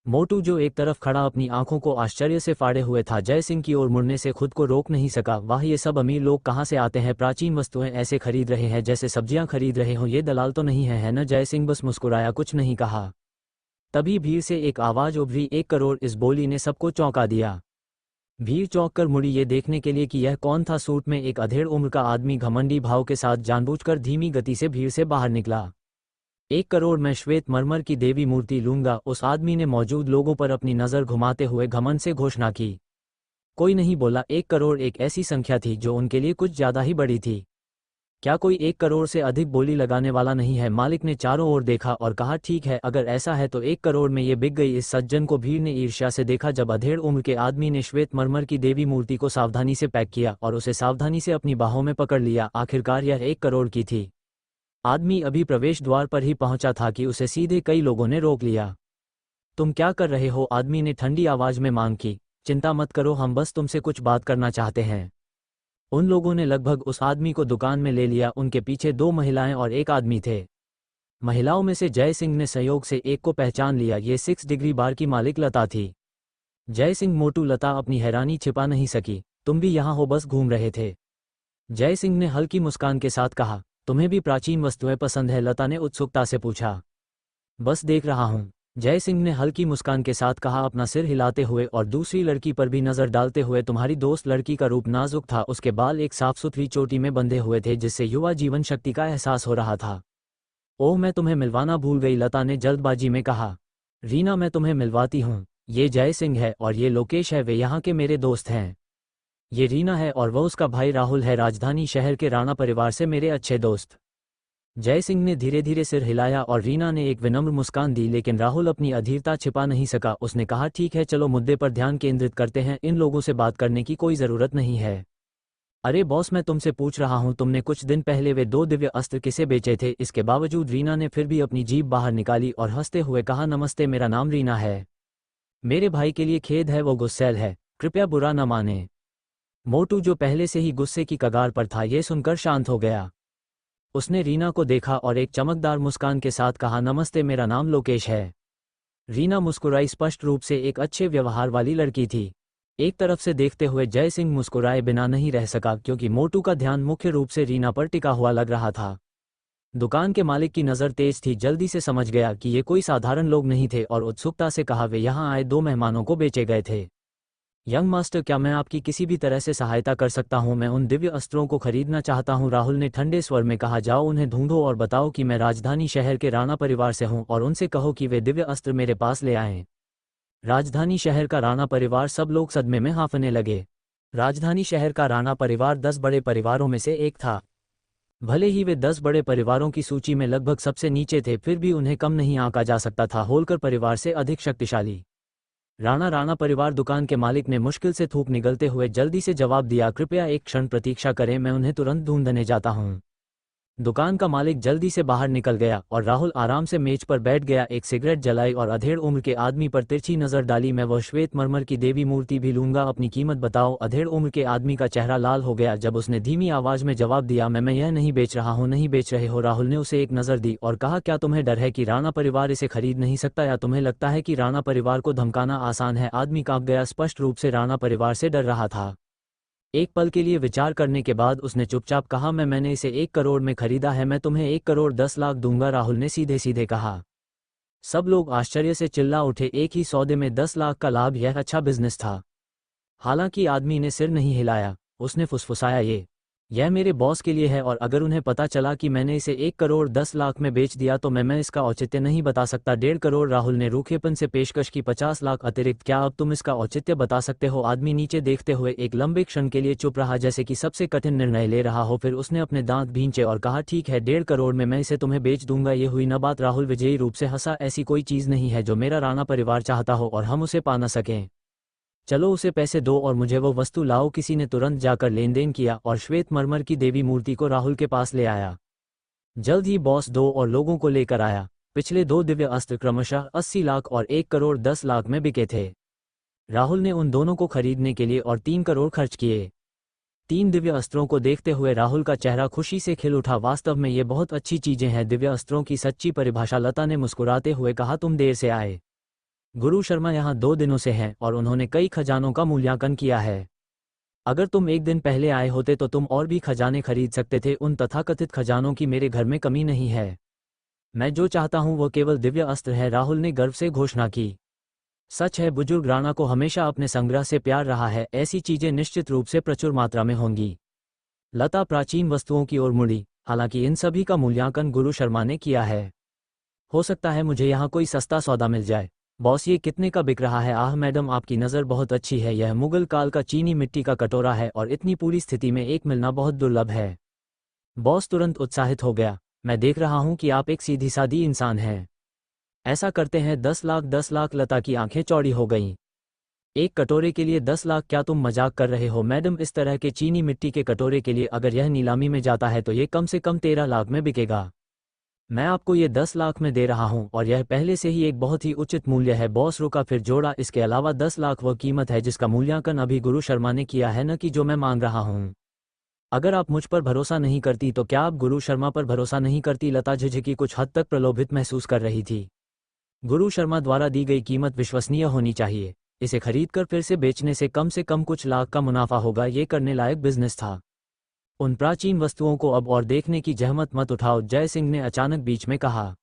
मोटू, जो एक तरफ खड़ा अपनी आंखों को आश्चर्य से फाड़े हुए था, जय सिंह की ओर मुड़ने से खुद को रोक नहीं सका। वाह, ये सब अमीर लोग कहाँ से आते हैं? प्राचीन वस्तुएं ऐसे खरीद रहे हैं जैसे सब्जियां खरीद रहे हों। ये दलाल तो नहीं है न? जय सिंह बस मुस्कुराया, कुछ नहीं कहा। तभी भीड़ से एक आवाज उभरी, 1 करोड़। इस बोली ने सबको चौंका दिया। भीड़ चौंक कर मुड़ी ये देखने के लिए कि यह कौन था। सूट में एक अधेड़ उम्र का आदमी घमंडी भाव के साथ जानबूझकर धीमी गति से भीड़ से बाहर निकला। 1 करोड़, मैं श्वेत मरमर की देवी मूर्ति लूंगा। उस आदमी ने मौजूद लोगों पर अपनी नजर घुमाते हुए घमंड से घोषणा की। कोई नहीं बोला। 1 करोड़ एक ऐसी संख्या थी जो उनके लिए कुछ ज्यादा ही बड़ी थी। क्या कोई 1 करोड़ से अधिक बोली लगाने वाला नहीं है? मालिक ने चारों ओर देखा और कहा, ठीक है, अगर ऐसा है तो 1 करोड़ में ये बिक गई। इस सज्जन को भीड़ ने ईर्ष्या से देखा जब अधेड़ उम्र के आदमी ने श्वेत मरमर की देवी मूर्ति को सावधानी से पैक किया और उसे सावधानी से अपनी बाहों में पकड़ लिया। आखिरकार यह 1 करोड़ की थी। आदमी अभी प्रवेश द्वार पर ही पहुंचा था कि उसे सीधे कई लोगों ने रोक लिया। तुम क्या कर रहे हो? आदमी ने ठंडी आवाज में मांग की। चिंता मत करो, हम बस तुमसे कुछ बात करना चाहते हैं। उन लोगों ने लगभग उस आदमी को दुकान में ले लिया। उनके पीछे 2 महिलाएं और एक आदमी थे। महिलाओं में से जय सिंह ने संयोग से एक को पहचान लिया। ये 6 डिग्री बार की मालिक लता थी। जय सिंह, मोटू। लता अपनी हैरानी छिपा नहीं सकी। तुम भी यहाँ हो? बस घूम रहे थे? जय सिंह ने हल्की मुस्कान के साथ कहा। तुम्हें भी प्राचीन वस्तुएं पसंद है? लता ने उत्सुकता से पूछा। बस देख रहा हूं, जय सिंह ने हल्की मुस्कान के साथ कहा, अपना सिर हिलाते हुए और दूसरी लड़की पर भी नजर डालते हुए। तुम्हारी दोस्त लड़की का रूप नाजुक था, उसके बाल एक साफ सुथरी चोटी में बंधे हुए थे जिससे युवा जीवन शक्ति का एहसास हो रहा था। ओह, मैं तुम्हें मिलवाना भूल गई, लता ने जल्दबाजी में कहा। रीना, मैं तुम्हें मिलवाती हूँ। ये जय सिंह है और ये लोकेश है, वे यहाँ के मेरे दोस्त हैं। ये रीना है और वह उसका भाई राहुल है, राजधानी शहर के राणा परिवार से मेरे अच्छे दोस्त। जय सिंह ने धीरे धीरे सिर हिलाया और रीना ने एक विनम्र मुस्कान दी, लेकिन राहुल अपनी अधीरता छिपा नहीं सका। उसने कहा, ठीक है, चलो मुद्दे पर ध्यान केंद्रित करते हैं। इन लोगों से बात करने की कोई जरूरत नहीं है। अरे बॉस, मैं तुमसे पूछ रहा हूं, तुमने कुछ दिन पहले वे 2 दिव्य अस्त्र किसे बेचे थे? इसके बावजूद रीना ने फिर भी अपनी जीभ बाहर निकाली और हंसते हुए कहा, नमस्ते, मेरा नाम रीना है। मेरे भाई के लिए खेद है, वो गुस्सैल है, कृपया बुरा न माने। मोटू, जो पहले से ही गुस्से की कगार पर था, यह सुनकर शांत हो गया। उसने रीना को देखा और एक चमकदार मुस्कान के साथ कहा, नमस्ते, मेरा नाम लोकेश है। रीना मुस्कुराई। स्पष्ट रूप से एक अच्छे व्यवहार वाली लड़की थी। एक तरफ से देखते हुए जय सिंह मुस्कुराए बिना नहीं रह सका, क्योंकि मोटू का ध्यान मुख्य रूप से रीना पर टिका हुआ लग रहा था। दुकान के मालिक की नज़र तेज थी, जल्दी से समझ गया कि ये कोई साधारण लोग नहीं थे और उत्सुकता से कहा, वे यहाँ आए 2 मेहमानों को बेचे गए थे। यंग मास्टर, क्या मैं आपकी किसी भी तरह से सहायता कर सकता हूं? मैं उन दिव्य अस्त्रों को खरीदना चाहता हूं, राहुल ने ठंडे स्वर में कहा। जाओ, उन्हें ढूंढो और बताओ कि मैं राजधानी शहर के राणा परिवार से हूं और उनसे कहो कि वे दिव्य अस्त्र मेरे पास ले आएं। राजधानी शहर का राणा परिवार, सब लोग सदमे में हांफने लगे। राजधानी शहर का राणा परिवार 10 बड़े परिवारों में से एक था। भले ही वे 10 बड़े परिवारों की सूची में लगभग सबसे नीचे थे, फिर भी उन्हें कम नहीं आंका जा सकता था होलकर परिवार से अधिक शक्तिशाली। राणा परिवार दुकान के मालिक ने मुश्किल से थूक निगलते हुए जल्दी से जवाब दिया, कृपया एक क्षण प्रतीक्षा करें, मैं उन्हें तुरंत ढूंढने जाता हूं। दुकान का मालिक जल्दी से बाहर निकल गया और राहुल आराम से मेज पर बैठ गया, एक सिगरेट जलाई और अधेड़ उम्र के आदमी पर तिरछी नजर डाली। मैं वह श्वेत मरमर की देवी मूर्ति भी लूंगा, अपनी कीमत बताओ। अधेड़ उम्र के आदमी का चेहरा लाल हो गया जब उसने धीमी आवाज में जवाब दिया, मैं यह नहीं बेच रहा हूं। नहीं बेच रहे हो? राहुल ने उसे एक नजर दी और कहा, क्या तुम्हें डर है कि राणा परिवार इसे खरीद नहीं सकता, या तुम्हें लगता है कि राणा परिवार को धमकाना आसान है? आदमी कांप गया, स्पष्ट रूप से राणा परिवार से डर रहा था। एक पल के लिए विचार करने के बाद उसने चुपचाप कहा, मैंने इसे 1 करोड़ में खरीदा है, मैं तुम्हें 1 करोड़ 10 लाख दूंगा, राहुल ने सीधे सीधे कहा। सब लोग आश्चर्य से चिल्ला उठे, एक ही सौदे में 10 लाख का लाभ, यह अच्छा बिजनेस था। हालांकि आदमी ने सिर नहीं हिलाया। उसने फुसफुसाया, यह मेरे बॉस के लिए है, और अगर उन्हें पता चला कि मैंने इसे 1 करोड़ 10 लाख में बेच दिया तो मैं इसका औचित्य नहीं बता सकता। 1.5 करोड़, राहुल ने रूखेपन से पेशकश की, 50 लाख अतिरिक्त, क्या अब तुम इसका औचित्य बता सकते हो? आदमी नीचे देखते हुए एक लंबे क्षण के लिए चुप रहा, जैसे कि सबसे कठिन निर्णय ले रहा हो। फिर उसने अपने दांत भींचे और कहा, ठीक है, 1.5 करोड़ में मैं इसे तुम्हें बेच दूंगा। ये हुई न बात? राहुल विजयी रूप से हंसा, ऐसी कोई चीज नहीं है जो मेरा राणा परिवार चाहता हो और हम उसे पा न सकें। चलो उसे पैसे दो और मुझे वो वस्तु लाओ। किसी ने तुरंत जाकर लेन देन किया और श्वेत मरमर की देवी मूर्ति को राहुल के पास ले आया। जल्द ही बॉस 2 और लोगों को लेकर आया। पिछले 2 दिव्य अस्त्र क्रमशः 80 लाख और 1 करोड़ 10 लाख में बिके थे। राहुल ने उन दोनों को खरीदने के लिए और 3 करोड़ खर्च किए। 3 दिव्य अस्त्रों को देखते हुए राहुल का चेहरा खुशी से खिल उठा। वास्तव में ये बहुत अच्छी चीजें हैं, दिव्य अस्त्रों की सच्ची परिभाषा, लता ने मुस्कुराते हुए कहा। तुम देर से आए। गुरु शर्मा यहाँ 2 दिनों से हैं और उन्होंने कई खजानों का मूल्यांकन किया है। अगर तुम 1 दिन पहले आए होते तो तुम और भी खजाने खरीद सकते थे। उन तथाकथित खजानों की मेरे घर में कमी नहीं है। मैं जो चाहता हूँ वो केवल दिव्य अस्त्र है, राहुल ने गर्व से घोषणा की। सच है, बुजुर्ग राणा को हमेशा अपने संग्रह से प्यार रहा है, ऐसी चीजें निश्चित रूप से प्रचुर मात्रा में होंगी। लता प्राचीन वस्तुओं की ओर मुड़ी। हालांकि इन सभी का मूल्यांकन गुरु शर्मा ने किया है। हो सकता है मुझे यहाँ कोई सस्ता सौदा मिल जाए। बॉस, ये कितने का बिक रहा है? आह मैडम, आपकी नज़र बहुत अच्छी है, यह मुगल काल का चीनी मिट्टी का कटोरा है और इतनी पूरी स्थिति में एक मिलना बहुत दुर्लभ है। बॉस तुरंत उत्साहित हो गया, मैं देख रहा हूं कि आप एक सीधी सादी इंसान हैं। ऐसा करते हैं, 10 लाख 10 लाख। लता की आंखें चौड़ी हो गईं। 1 कटोरे के लिए 10 लाख? क्या तुम मजाक कर रहे हो? मैडम, इस तरह के चीनी मिट्टी के कटोरे के लिए अगर यह नीलामी में जाता है तो ये कम से कम 13 लाख में बिकेगा। मैं आपको ये 10 लाख में दे रहा हूं और यह पहले से ही एक बहुत ही उचित मूल्य है। बॉस रुका, फिर जोड़ा, इसके अलावा 10 लाख वह कीमत है जिसका मूल्यांकन अभी गुरु शर्मा ने किया है, न कि जो मैं मांग रहा हूं। अगर आप मुझ पर भरोसा नहीं करती तो क्या आप गुरु शर्मा पर भरोसा नहीं करती? लता झिझकी, कुछ हद तक प्रलोभित महसूस कर रही थी। गुरु शर्मा द्वारा दी गई कीमत विश्वसनीय होनी चाहिए। इसे खरीदकर फिर से बेचने से कम कुछ लाख का मुनाफा होगा। ये करने लायक बिजनेस था। उन प्राचीन वस्तुओं को अब और देखने की जहमत मत उठाओ, जय सिंह ने अचानक बीच में कहा।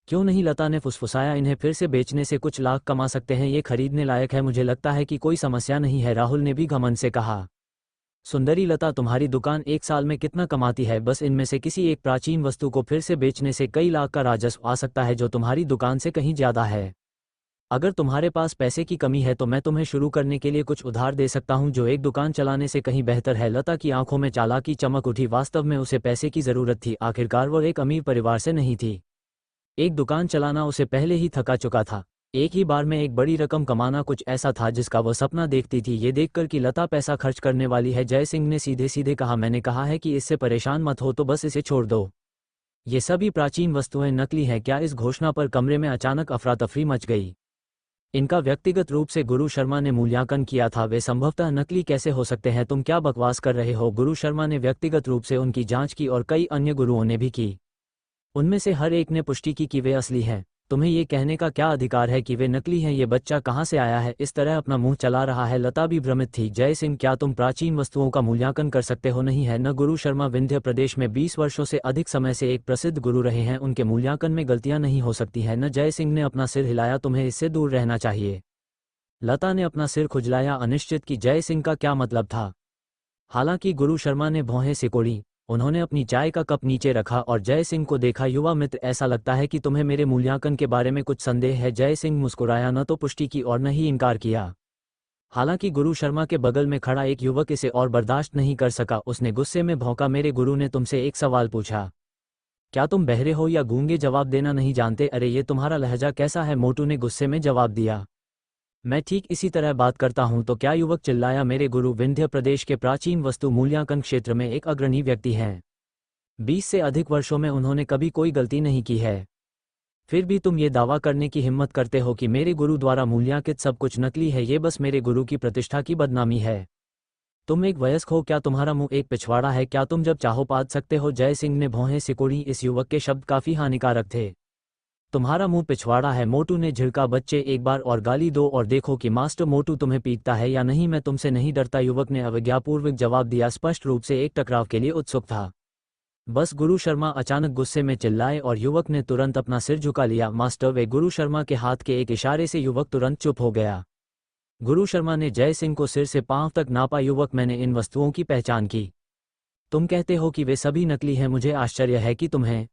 क्यों नहीं? लता ने फुसफुसाया, इन्हें फिर से बेचने से कुछ लाख कमा सकते हैं, ये खरीदने लायक है, मुझे लगता है कि कोई समस्या नहीं है, राहुल ने भी घमंड से कहा। सुंदरी लता, तुम्हारी दुकान 1 साल में कितना कमाती है? बस इनमें से किसी एक प्राचीन वस्तु को फिर से बेचने से कई लाख का राजस्व आ सकता है, जो तुम्हारी दुकान से कहीं ज्यादा है। अगर तुम्हारे पास पैसे की कमी है तो मैं तुम्हें शुरू करने के लिए कुछ उधार दे सकता हूं, जो एक दुकान चलाने से कहीं बेहतर है। लता की आंखों में चालाकी चमक उठी। वास्तव में उसे पैसे की जरूरत थी, आखिरकार वह एक अमीर परिवार से नहीं थी। एक दुकान चलाना उसे पहले ही थका चुका था। एक ही बार में एक बड़ी रकम कमाना कुछ ऐसा था जिसका वह सपना देखती थी। ये देखकर कि लता पैसा खर्च करने वाली है, जय सिंह ने सीधे सीधे कहा, मैंने कहा है कि इससे परेशान मत हो, तो बस इसे छोड़ दो। ये सभी प्राचीन वस्तुएं नकली हैं क्या? इस घोषणा पर कमरे में अचानक अफरा-तफरी मच गई। इनका व्यक्तिगत रूप से गुरु शर्मा ने मूल्यांकन किया था, वे संभवतः नकली कैसे हो सकते हैं? तुम क्या बकवास कर रहे हो? गुरु शर्मा ने व्यक्तिगत रूप से उनकी जांच की और कई अन्य गुरुओं ने भी की। उनमें से हर एक ने पुष्टि की कि वे असली हैं। तुम्हें ये कहने का क्या अधिकार है कि वे नकली हैं? ये बच्चा कहाँ से आया है, इस तरह अपना मुंह चला रहा है? लता भी भ्रमित थी। जय सिंह, क्या तुम प्राचीन वस्तुओं का मूल्यांकन कर सकते हो? नहीं है न? गुरु शर्मा विंध्य प्रदेश में 20 वर्षों से अधिक समय से एक प्रसिद्ध गुरु रहे हैं, उनके मूल्यांकन में गलतियां नहीं हो सकती हैं न? जय सिंह ने अपना सिर हिलाया, तुम्हें इससे दूर रहना चाहिए। लता ने अपना सिर खुजलाया, अनिश्चित कि जय सिंह का क्या मतलब था। हालांकि गुरु शर्मा ने भौहें सिकोड़ी, उन्होंने अपनी चाय का कप नीचे रखा और जय सिंह को देखा। युवा मित्र, ऐसा लगता है कि तुम्हें मेरे मूल्यांकन के बारे में कुछ संदेह है। जय सिंह मुस्कुराया, न तो पुष्टि की और न ही इनकार किया। हालांकि गुरु शर्मा के बगल में खड़ा एक युवक इसे और बर्दाश्त नहीं कर सका। उसने गुस्से में भौंका, मेरे गुरु ने तुमसे एक सवाल पूछा, क्या तुम बहरे हो या गूंगे? जवाब देना नहीं जानते? अरे ये तुम्हारा लहजा कैसा है? मोटू ने गुस्से में जवाब दिया, मैं ठीक इसी तरह बात करता हूं तो क्या? युवक चिल्लाया, मेरे गुरु विंध्य प्रदेश के प्राचीन वस्तु मूल्यांकन क्षेत्र में एक अग्रणी व्यक्ति हैं। 20 से अधिक वर्षों में उन्होंने कभी कोई गलती नहीं की है। फिर भी तुम ये दावा करने की हिम्मत करते हो कि मेरे गुरु द्वारा मूल्यांकित सब कुछ नकली है। ये बस मेरे गुरु की प्रतिष्ठा की बदनामी है। तुम एक वयस्क हो, क्या तुम्हारा मुंह एक पिछवाड़ा है? क्या तुम जब चाहो पाद सकते हो? जय सिंह ने भौहें सिकोड़ी। इस युवक के शब्द काफी हानिकारक थे। तुम्हारा मुंह पिछवाड़ा है, मोटू ने झिड़का। बच्चे, एक बार और गाली दो और देखो कि मास्टर मोटू तुम्हें पीटता है या नहीं। मैं तुमसे नहीं डरता, युवक ने अवज्ञापूर्वक जवाब दिया, स्पष्ट रूप से एक टकराव के लिए उत्सुक था। बस, गुरु शर्मा अचानक गुस्से में चिल्लाए और युवक ने तुरंत अपना सिर झुका लिया। मास्टर वे, गुरु शर्मा के हाथ के एक इशारे से युवक तुरंत चुप हो गया। गुरु शर्मा ने जय सिंह को सिर से पांव तक नापा। युवक, मैंने इन वस्तुओं की पहचान की। तुम कहते हो कि वे सभी नकली हैं। मुझे आश्चर्य है कि तुम्हें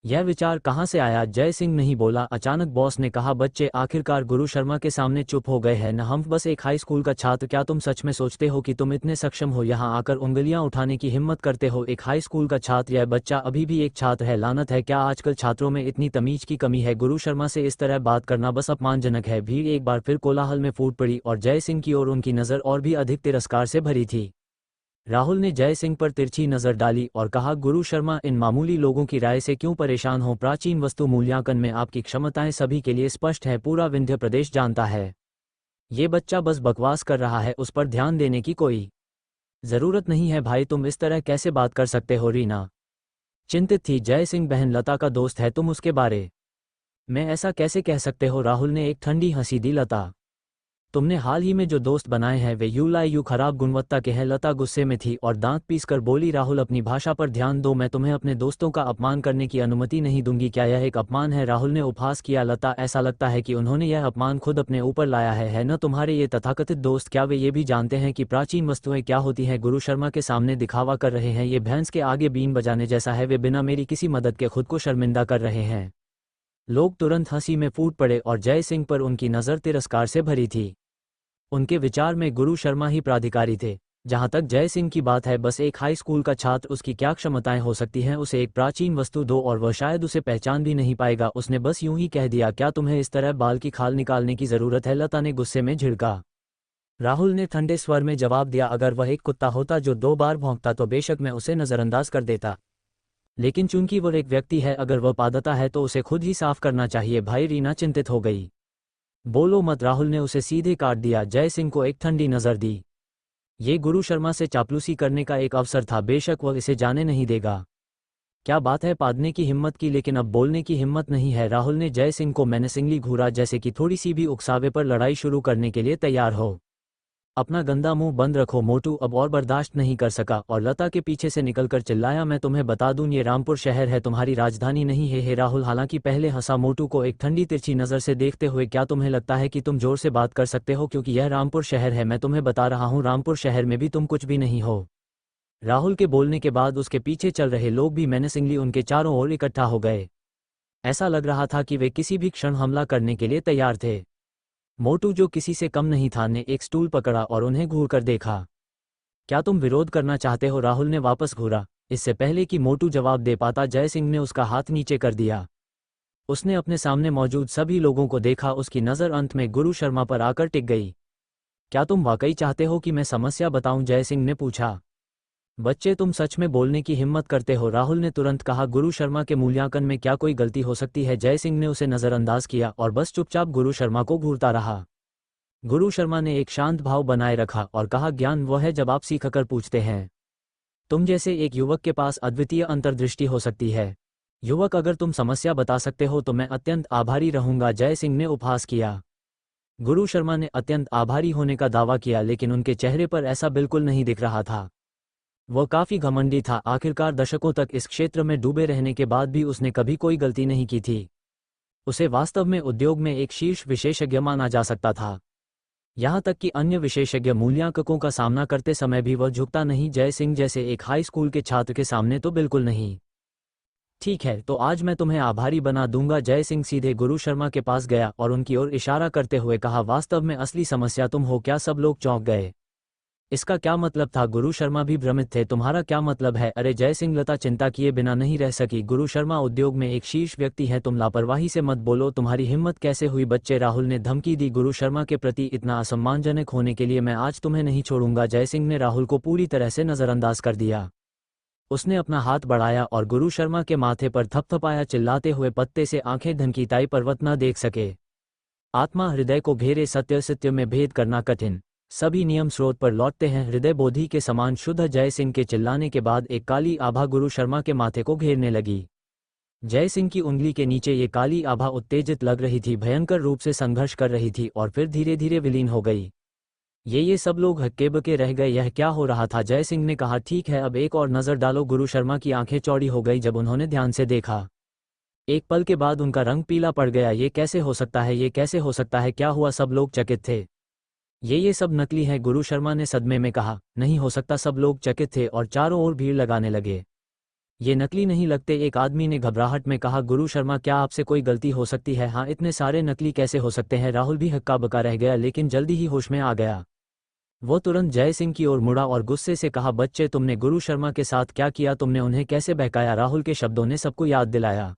यह विचार कहाँ से आया? जय सिंह नहीं बोला। अचानक बॉस ने कहा, बच्चे आखिरकार गुरु शर्मा के सामने चुप हो गए हैं न? हम बस एक हाई स्कूल का छात्र। क्या तुम सच में सोचते हो कि तुम इतने सक्षम हो, यहाँ आकर उंगलियां उठाने की हिम्मत करते हो? एक हाई स्कूल का छात्र? यह बच्चा अभी भी एक छात्र है। लानत है, क्या आजकल छात्रों में इतनी तमीज की कमी है? गुरु शर्मा से इस तरह बात करना बस अपमानजनक है। भीड़ एक बार फिर कोलाहल में फूट पड़ी और जय सिंह की ओर उनकी नज़र और भी अधिक तिरस्कार से भरी थी। राहुल ने जय सिंह पर तिरछी नजर डाली और कहा, गुरु शर्मा, इन मामूली लोगों की राय से क्यों परेशान हो? प्राचीन वस्तु मूल्यांकन में आपकी क्षमताएं सभी के लिए स्पष्ट है, पूरा विंध्य प्रदेश जानता है। ये बच्चा बस बकवास कर रहा है, उस पर ध्यान देने की कोई जरूरत नहीं है। भाई, तुम इस तरह कैसे बात कर सकते हो? रीना चिंतित थी। जय सिंह, बहन लता का दोस्त है, तुम उसके बारे में ऐसा कैसे कह सकते हो? राहुल ने एक ठंडी हंसी दी। लता, तुमने हाल ही में जो दोस्त बनाए हैं वे यू खराब गुणवत्ता के हैं। लता गुस्से में थी और दांत पीसकर बोली, राहुल अपनी भाषा पर ध्यान दो। मैं तुम्हें अपने दोस्तों का अपमान करने की अनुमति नहीं दूंगी। क्या यह एक अपमान है? राहुल ने उपहास किया। लता, ऐसा लगता है कि उन्होंने यह अपमान खुद अपने ऊपर लाया है न? तुम्हारे ये तथाकथित दोस्त, क्या वे ये भी जानते हैं कि प्राचीन वस्तुएं क्या होती हैं? गुरु शर्मा के सामने दिखावा कर रहे हैं। ये भैंस के आगे बीन बजाने जैसा है। वे बिना मेरी किसी मदद के खुद को शर्मिंदा कर रहे हैं। लोग तुरंत हंसी में फूट पड़े और जय सिंह पर उनकी नज़र तिरस्कार से भरी थी। उनके विचार में गुरु शर्मा ही प्राधिकारी थे। जहां तक जय सिंह की बात है, बस एक हाई स्कूल का छात्र, उसकी क्या क्षमताएं हो सकती हैं? उसे एक प्राचीन वस्तु दो और वह शायद उसे पहचान भी नहीं पाएगा। उसने बस यूं ही कह दिया, क्या तुम्हें इस तरह बाल की खाल निकालने की जरूरत है? लता ने गुस्से में झिड़का। राहुल ने ठंडे स्वर में जवाब दिया, अगर वह एक कुत्ता होता जो 2 बार भौंकता तो बेशक मैं उसे नजरअंदाज कर देता, लेकिन चूंकि वह एक व्यक्ति है, अगर वह पादता है तो उसे खुद ही साफ करना चाहिए। भाई, रीना चिंतित हो गई। बोलो मत, राहुल ने उसे सीधे काट दिया। जय सिंह को एक ठंडी नजर दी। ये गुरु शर्मा से चापलूसी करने का एक अवसर था, बेशक वह इसे जाने नहीं देगा। क्या बात है, पादने की हिम्मत की, लेकिन अब बोलने की हिम्मत नहीं है। राहुल ने जय सिंह को मेनेसिंगली घूरा, जैसे कि थोड़ी सी भी उकसावे पर लड़ाई शुरू करने के लिए तैयार हो। अपना गंदा मुंह बंद रखो। मोटू अब और बर्दाश्त नहीं कर सका और लता के पीछे से निकलकर चिल्लाया, मैं तुम्हें बता दूं, ये रामपुर शहर है, तुम्हारी राजधानी नहीं है। हे राहुल हालांकि पहले हंसा, मोटू को एक ठंडी तिरछी नजर से देखते हुए, क्या तुम्हें लगता है कि तुम जोर से बात कर सकते हो क्योंकि यह रामपुर शहर है? मैं तुम्हें बता रहा हूं, रामपुर शहर में भी तुम कुछ भी नहीं हो। राहुल के बोलने के बाद उसके पीछे चल रहे लोग भी मेनेसिंगली उनके चारों ओर इकट्ठा हो गए। ऐसा लग रहा था कि वे किसी भी क्षण हमला करने के लिए तैयार थे। मोटू, जो किसी से कम नहीं था, ने एक स्टूल पकड़ा और उन्हें घूर कर देखा। क्या तुम विरोध करना चाहते हो? राहुल ने वापस घूरा। इससे पहले कि मोटू जवाब दे पाता, जय सिंह ने उसका हाथ नीचे कर दिया। उसने अपने सामने मौजूद सभी लोगों को देखा। उसकी नज़र अंत में गुरु शर्मा पर आकर टिक गई। क्या तुम वाकई चाहते हो कि मैं समस्या बताऊं? जय सिंह ने पूछा। बच्चे, तुम सच में बोलने की हिम्मत करते हो? राहुल ने तुरंत कहा। गुरु शर्मा के मूल्यांकन में क्या कोई गलती हो सकती है? जय सिंह ने उसे नज़रअंदाज किया और बस चुपचाप गुरु शर्मा को घूरता रहा। गुरु शर्मा ने एक शांत भाव बनाए रखा और कहा, ज्ञान वह है जब आप सीखकर पूछते हैं। तुम जैसे एक युवक के पास अद्वितीय अंतर्दृष्टि हो सकती है। युवक, अगर तुम समस्या बता सकते हो तो मैं अत्यंत आभारी रहूंगा। जय सिंह ने उपहास किया। गुरु शर्मा ने अत्यंत आभारी होने का दावा किया, लेकिन उनके चेहरे पर ऐसा बिल्कुल नहीं दिख रहा था। वह काफी घमंडी था। आखिरकार दशकों तक इस क्षेत्र में डूबे रहने के बाद भी उसने कभी कोई गलती नहीं की थी। उसे वास्तव में उद्योग में एक शीर्ष विशेषज्ञ माना जा सकता था। यहाँ तक कि अन्य विशेषज्ञ मूल्यांककों का सामना करते समय भी वह झुकता नहीं, जय सिंह जैसे एक हाई स्कूल के छात्र के सामने तो बिल्कुल नहीं। ठीक है, तो आज मैं तुम्हें आभारी बना दूंगा। जय सिंह सीधे गुरु शर्मा के पास गया और उनकी ओर इशारा करते हुए कहा, वास्तव में असली समस्या तुम हो क्या? सब लोग चौंक गए। इसका क्या मतलब था? गुरु शर्मा भी भ्रमित थे। तुम्हारा क्या मतलब है? अरे जय सिंह, लता चिंता किए बिना नहीं रह सकी। गुरु शर्मा उद्योग में एक शीर्ष व्यक्ति है, तुम लापरवाही से मत बोलो। तुम्हारी हिम्मत कैसे हुई? बच्चे, राहुल ने धमकी दी। गुरु शर्मा के प्रति इतना असम्मानजनक होने के लिए मैं आज तुम्हें नहीं छोड़ूंगा। जय सिंह ने राहुल को पूरी तरह से नजरअंदाज कर दिया। उसने अपना हाथ बढ़ाया और गुरु शर्मा के माथे पर थपथपाया, चिल्लाते हुए, पत्ते से आंखें ढनकीताई पर्वत न देख सके। आत्मा हृदय को घेरे, सत्य सत्य में भेद करना कठिन। सभी नियम स्रोत पर लौटते हैं, हृदय बोधि के समान शुद्ध। जय सिंह के चिल्लाने के बाद एक काली आभा गुरु शर्मा के माथे को घेरने लगी। जय सिंह की उंगली के नीचे ये काली आभा उत्तेजित लग रही थी, भयंकर रूप से संघर्ष कर रही थी और फिर धीरे धीरे विलीन हो गई। ये सब लोग हक्के बके रह गए। यह क्या हो रहा था? जय सिंह ने कहा, ठीक है, अब एक और नजर डालो। गुरु शर्मा की आंखें चौड़ी हो गई जब उन्होंने ध्यान से देखा। एक पल के बाद उनका रंग पीला पड़ गया। ये कैसे हो सकता है? ये कैसे हो सकता है? क्या हुआ? सब लोग चकित थे। ये सब नकली है, गुरु शर्मा ने सदमे में कहा। नहीं हो सकता। सब लोग चकित थे और चारों ओर भीड़ लगाने लगे। ये नकली नहीं लगते, एक आदमी ने घबराहट में कहा। गुरु शर्मा, क्या आपसे कोई गलती हो सकती है? हाँ, इतने सारे नकली कैसे हो सकते हैं? राहुल भी हक्का बका रह गया, लेकिन जल्दी ही होश में आ गया। वो तुरंत जय सिंह की ओर मुड़ा और गुस्से से कहा, बच्चे, तुमने गुरु शर्मा के साथ क्या किया? तुमने उन्हें कैसे बहकाया? राहुल के शब्दों ने सबको याद दिलाया।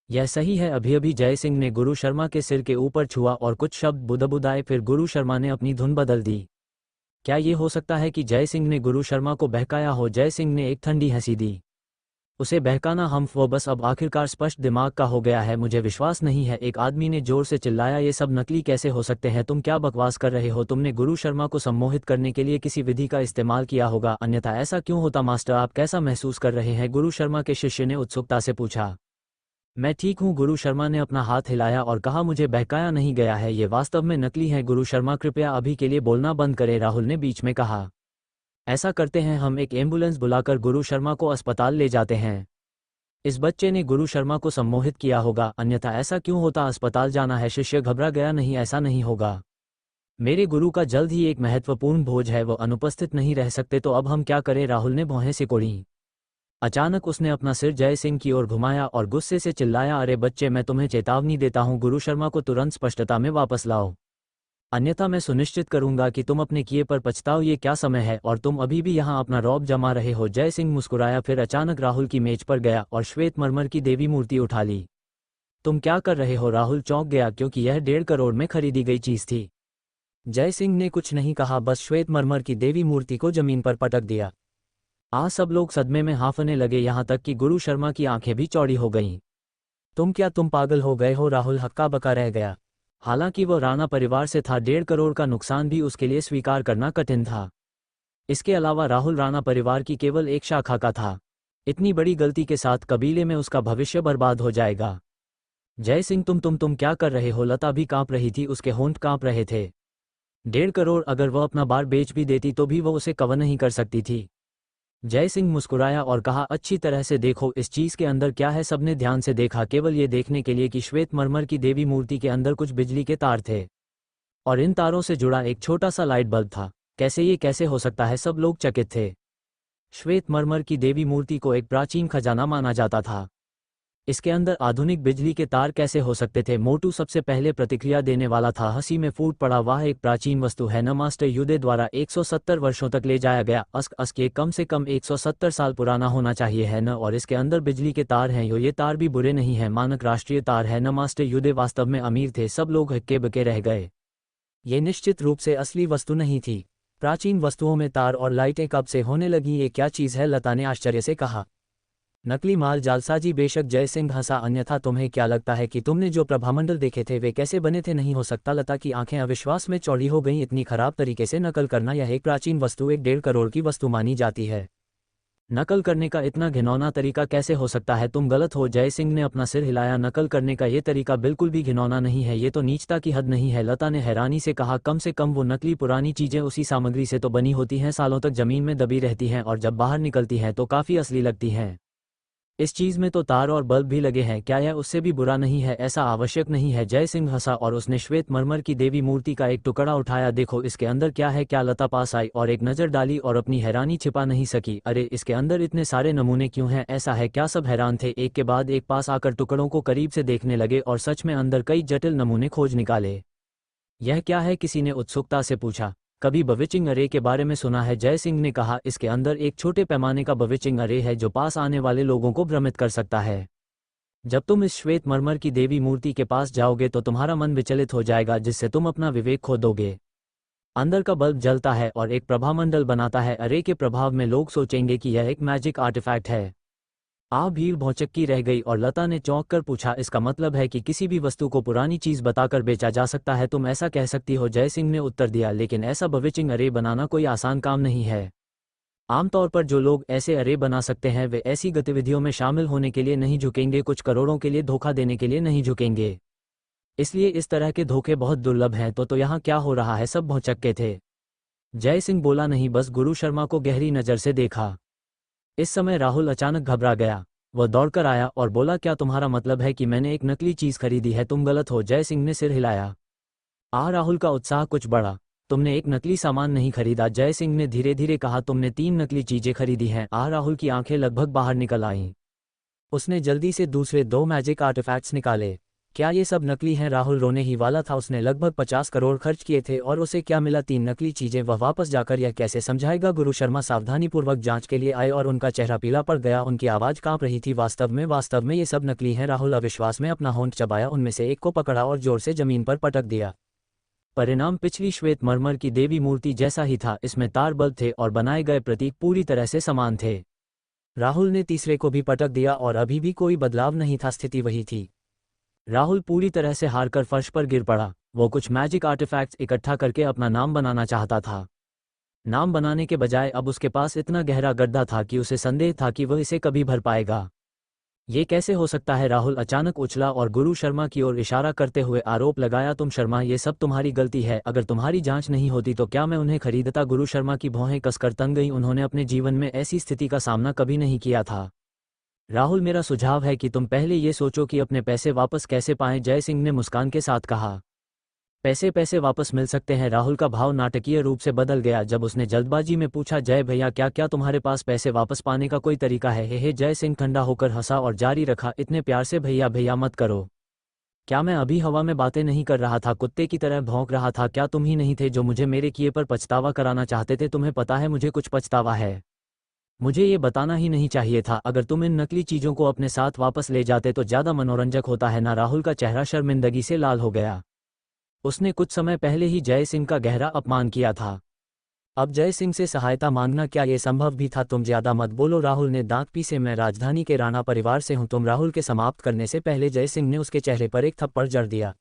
यह सही है। अभी अभी जय सिंह ने गुरु शर्मा के सिर के ऊपर छुआ और कुछ शब्द बुदबुदाए, फिर गुरु शर्मा ने अपनी धुन बदल दी। क्या ये हो सकता है कि जय सिंह ने गुरु शर्मा को बहकाया हो? जय सिंह ने एक ठंडी हंसी दी। उसे बहकाना हम वो बस अब आखिरकार स्पष्ट दिमाग का हो गया है, मुझे विश्वास नहीं है। एक आदमी ने जोर से चिल्लाया, ये सब नकली कैसे हो सकते हैं? तुम क्या बकवास कर रहे हो? तुमने गुरु शर्मा को सम्मोहित करने के लिए किसी विधि का इस्तेमाल किया होगा, अन्यथा ऐसा क्यों होता? मास्टर, आप कैसा महसूस कर रहे हैं? गुरु शर्मा के शिष्य ने उत्सुकता से पूछा। मैं ठीक हूँ, गुरु शर्मा ने अपना हाथ हिलाया और कहा, मुझे बहकाया नहीं गया है, ये वास्तव में नकली है। गुरु शर्मा, कृपया अभी के लिए बोलना बंद करें, राहुल ने बीच में कहा। ऐसा करते हैं, हम एक एम्बुलेंस बुलाकर गुरु शर्मा को अस्पताल ले जाते हैं। इस बच्चे ने गुरु शर्मा को सम्मोहित किया होगा, अन्यथा ऐसा क्यों होता? अस्पताल जाना है? शिष्य घबरा गया। नहीं, ऐसा नहीं होगा। मेरे गुरु का जल्द ही एक महत्वपूर्ण भोज है, वो अनुपस्थित नहीं रह सकते। तो अब हम क्या करें? राहुल ने भौहें सिकोड़ी। अचानक उसने अपना सिर जय सिंह की ओर घुमाया और गुस्से से चिल्लाया, अरे बच्चे, मैं तुम्हें चेतावनी देता हूं, गुरु शर्मा को तुरंत स्पष्टता में वापस लाओ, अन्यथा मैं सुनिश्चित करूंगा कि तुम अपने किए पर पछताओ। ये क्या समय है और तुम अभी भी यहाँ अपना रौब जमा रहे हो? जय सिंह मुस्कुराया, फिर अचानक राहुल की मेज पर गया और श्वेत मरमर की देवी मूर्ति उठा ली। तुम क्या कर रहे हो? राहुल चौंक गया, क्योंकि यह 1.5 करोड़ में खरीदी गई चीज थी। जय सिंह ने कुछ नहीं कहा, बस श्वेत मरमर की देवी मूर्ति को जमीन पर पटक दिया। सब लोग सदमे में हांफने लगे, यहाँ तक कि गुरु शर्मा की आंखें भी चौड़ी हो गईं। तुम पागल हो गए हो? राहुल हक्का बका रह गया। हालांकि वो राणा परिवार से था, 1.5 करोड़ का नुकसान भी उसके लिए स्वीकार करना कठिन था। इसके अलावा राहुल राणा परिवार की केवल एक शाखा का था। इतनी बड़ी गलती के साथ कबीले में उसका भविष्य बर्बाद हो जाएगा। जय सिंह, तुम क्या कर रहे हो? लता भी कांप रही थी, उसके होंठ कांप रहे थे। 1.5 करोड़, अगर वह अपना बार बेच भी देती तो भी वो उसे कवर नहीं कर सकती थी। जय सिंह मुस्कुराया और कहा, अच्छी तरह से देखो इस चीज के अंदर क्या है। सबने ध्यान से देखा, केवल ये देखने के लिए कि श्वेत मरमर की देवी मूर्ति के अंदर कुछ बिजली के तार थे और इन तारों से जुड़ा एक छोटा सा लाइट बल्ब था। ये कैसे हो सकता है? सब लोग चकित थे। श्वेत मरमर की देवी मूर्ति को एक प्राचीन खजाना माना जाता था। इसके अंदर आधुनिक बिजली के तार कैसे हो सकते थे? मोटू सबसे पहले प्रतिक्रिया देने वाला था, हंसी में फूट पड़ा। वाह, एक प्राचीन वस्तु है न? मास्टर युदे द्वारा 170 वर्षों तक ले जाया गया। ये कम से कम 170 साल पुराना होना चाहिए है न? और इसके अंदर बिजली के तार हैं। ये तार भी बुरे नहीं हैं, मानक राष्ट्रीय तार है न? मास्टर युदे वास्तव में अमीर थे। सब लोग हक्के बके रह गए। ये निश्चित रूप से असली वस्तु नहीं थी। प्राचीन वस्तुओं में तार और लाइटें कब से होने लगी? ये क्या चीज़ है? लता ने आश्चर्य से कहा। नकली माल, जालसाजी। बेशक, जय सिंह हंसा, अन्यथा तुम्हें क्या लगता है कि तुमने जो प्रभामंडल देखे थे वे कैसे बने थे? नहीं हो सकता। लता की आंखें अविश्वास में चौड़ी हो गईं। इतनी खराब तरीके से नकल करना, यह एक प्राचीन वस्तु 1.5 करोड़ की वस्तु मानी जाती है। नकल करने का इतना घिनौना तरीका कैसे हो सकता है? तुम गलत हो। जय सिंह ने अपना सिर हिलाया, नकल करने का ये तरीका बिल्कुल भी घिनौना नहीं है, ये तो नीचता की हद नहीं है। लता ने हैरानी से कहा, कम से कम वो नकली पुरानी चीजें उसी सामग्री से तो बनी होती हैं, सालों तक जमीन में दबी रहती हैं और जब बाहर निकलती हैं तो काफी असली लगती हैं। इस चीज में तो तार और बल्ब भी लगे हैं, क्या यह उससे भी बुरा नहीं है? ऐसा आवश्यक नहीं है। जय सिंह हंसा और उसने श्वेत मरमर की देवी मूर्ति का एक टुकड़ा उठाया। देखो इसके अंदर क्या है? क्या लता पास आई और एक नजर डाली और अपनी हैरानी छिपा नहीं सकी। अरे इसके अंदर इतने सारे नमूने क्यों हैं? ऐसा है क्या? सब हैरान थे, एक के बाद एक पास आकर टुकड़ों को करीब से देखने लगे और सच में अंदर कई जटिल नमूने खोज निकाले। यह क्या है? किसी ने उत्सुकता से पूछा। कभी बविचिंग अरे के बारे में सुना है? जय सिंह ने कहा, इसके अंदर एक छोटे पैमाने का बविचिंग अरे है जो पास आने वाले लोगों को भ्रमित कर सकता है। जब तुम इस श्वेत मरमर की देवी मूर्ति के पास जाओगे तो तुम्हारा मन विचलित हो जाएगा, जिससे तुम अपना विवेक खो दोगे। अंदर का बल्ब जलता है और एक प्रभामंडल बनाता है। अरे के प्रभाव में लोग सोचेंगे कि यह एक मैजिक आर्टिफैक्ट है। भीड़ भौचक्की रह गई और लता ने चौंक कर पूछा, इसका मतलब है कि किसी भी वस्तु को पुरानी चीज बताकर बेचा जा सकता है? तुम ऐसा कह सकती हो, जय सिंह ने उत्तर दिया, लेकिन ऐसा बविचिंग अरे बनाना कोई आसान काम नहीं है। आमतौर पर जो लोग ऐसे अरे बना सकते हैं वे ऐसी गतिविधियों में शामिल होने के लिए नहीं झुकेंगे, कुछ करोड़ों के लिए धोखा देने के लिए नहीं झुकेंगे। इसलिए इस तरह के धोखे बहुत दुर्लभ हैं। तो यहाँ क्या हो रहा है? सब भौचक्के थे। जय सिंह बोला नहीं, बस गुरु शर्मा को गहरी नजर से देखा। इस समय राहुल अचानक घबरा गया। वह दौड़कर आया और बोला, क्या तुम्हारा मतलब है कि मैंने एक नकली चीज खरीदी है? तुम गलत हो। जय सिंह ने सिर हिलाया। राहुल का उत्साह कुछ बढ़ा। तुमने एक नकली सामान नहीं खरीदा, जय सिंह ने धीरे धीरे कहा, तुमने 3 नकली चीजें खरीदी हैं। राहुल की आंखें लगभग बाहर निकल आईं। उसने जल्दी से दूसरे 2 मैजिक आर्टिफैक्ट्स निकाले। क्या ये सब नकली हैं? राहुल रोने ही वाला था। उसने लगभग 50 करोड़ खर्च किए थे और उसे क्या मिला? 3 नकली चीजें। वह वापस जाकर यह कैसे समझाएगा? गुरु शर्मा सावधानीपूर्वक जांच के लिए आए और उनका चेहरा पीला पड़ गया। उनकी आवाज कांप रही थी। वास्तव में ये सब नकली हैं। राहुल अविश्वास में अपना होंठ चबाया, उनमें से एक को पकड़ा और जोर से जमीन पर पटक दिया। परिणाम पिछली श्वेत मरमर की देवी मूर्ति जैसा ही था। इसमें तार बल्ब थे और बनाए गए प्रतीक पूरी तरह से समान थे। राहुल ने तीसरे को भी पटक दिया और अभी भी कोई बदलाव नहीं था, स्थिति वही थी। राहुल पूरी तरह से हारकर फर्श पर गिर पड़ा। वो कुछ मैजिक आर्टिफैक्ट्स इकट्ठा करके अपना नाम बनाना चाहता था। नाम बनाने के बजाय अब उसके पास इतना गहरा गड्ढा था कि उसे संदेह था कि वह इसे कभी भर पाएगा। ये कैसे हो सकता है? राहुल अचानक उछला और गुरु शर्मा की ओर इशारा करते हुए आरोप लगाया, तुम शर्मा, ये सब तुम्हारी गलती है। अगर तुम्हारी जांच नहीं होती तो क्या मैं उन्हें खरीदता? गुरु शर्मा की भौहें कसकर तन गईं। उन्होंने अपने जीवन में ऐसी स्थिति का सामना कभी नहीं किया था। राहुल, मेरा सुझाव है कि तुम पहले ये सोचो कि अपने पैसे वापस कैसे पाएं, जय सिंह ने मुस्कान के साथ कहा। पैसे वापस मिल सकते हैं? राहुल का भाव नाटकीय रूप से बदल गया जब उसने जल्दबाजी में पूछा, जय भैया, क्या तुम्हारे पास पैसे वापस पाने का कोई तरीका है? हे जय सिंह ठंडा होकर हंसा और जारी रखा, इतने प्यार से भैया भैया मत करो। क्या मैं अभी हवा में बातें नहीं कर रहा था, कुत्ते की तरह भौंक रहा था? क्या तुम ही नहीं थे जो मुझे मेरे किए पर पछतावा कराना चाहते थे? तुम्हें पता है मुझे कुछ पछतावा है। मुझे ये बताना ही नहीं चाहिए था। अगर तुम इन नकली चीजों को अपने साथ वापस ले जाते तो ज्यादा मनोरंजक होता है ना? राहुल का चेहरा शर्मिंदगी से लाल हो गया। उसने कुछ समय पहले ही जय सिंह का गहरा अपमान किया था। अब जय सिंह से सहायता मांगना, क्या ये संभव भी था? तुम ज्यादा मत बोलो, राहुल ने दांत पीसे। मैं राजधानी के राणा परिवार से हूं। तुम राहुल के समाप्त करने से पहले जय सिंह ने उसके चेहरे पर एक थप्पड़ जड़ दिया।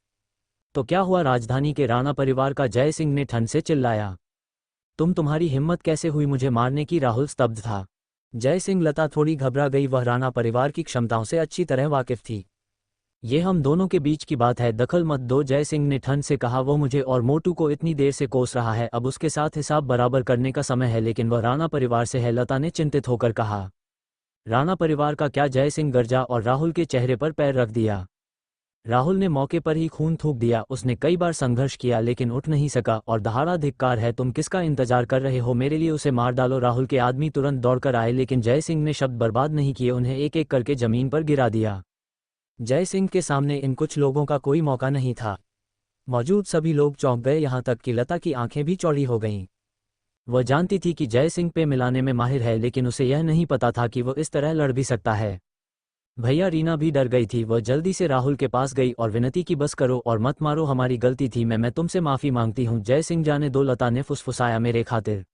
तो क्या हुआ? राजधानी के राणा परिवार का? जय सिंह ने ठंड से चिल्लाया। तुम्हारी हिम्मत कैसे हुई मुझे मारने की? राहुल स्तब्ध था। जय सिंह, लता थोड़ी घबरा गई। वह राणा परिवार की क्षमताओं से अच्छी तरह वाकिफ थी। ये हम दोनों के बीच की बात है, दखल मत दो, जय सिंह ने ठंड से कहा। वो मुझे और मोटू को इतनी देर से कोस रहा है, अब उसके साथ हिसाब बराबर करने का समय है। लेकिन वह राणा परिवार से है, लता ने चिंतित होकर कहा। राणा परिवार का क्या? जय सिंह गरजा और राहुल के चेहरे पर पैर रख दिया। राहुल ने मौके पर ही खून थूक दिया। उसने कई बार संघर्ष किया लेकिन उठ नहीं सका और दहाड़ा, धिक्कार है, तुम किसका इंतजार कर रहे हो? मेरे लिए उसे मार डालो। राहुल के आदमी तुरंत दौड़कर आए लेकिन जय सिंह ने शब्द बर्बाद नहीं किए, उन्हें एक एक करके जमीन पर गिरा दिया। जय सिंह के सामने इन कुछ लोगों का कोई मौका नहीं था। मौजूद सभी लोग चौंक गए, यहाँ तक कि लता की आंखें भी चौड़ी हो गईं। वह जानती थी कि जय सिंह पे मिलाने में माहिर है, लेकिन उसे यह नहीं पता था कि वह इस तरह लड़ भी सकता है। भैया, रीना भी डर गई थी। वह जल्दी से राहुल के पास गई और विनती की, बस करो और मत मारो, हमारी गलती थी, मैं तुमसे माफी मांगती हूँ। जय सिंह जाने दो, लता ने फुसफुसाया, मेरे खातिर,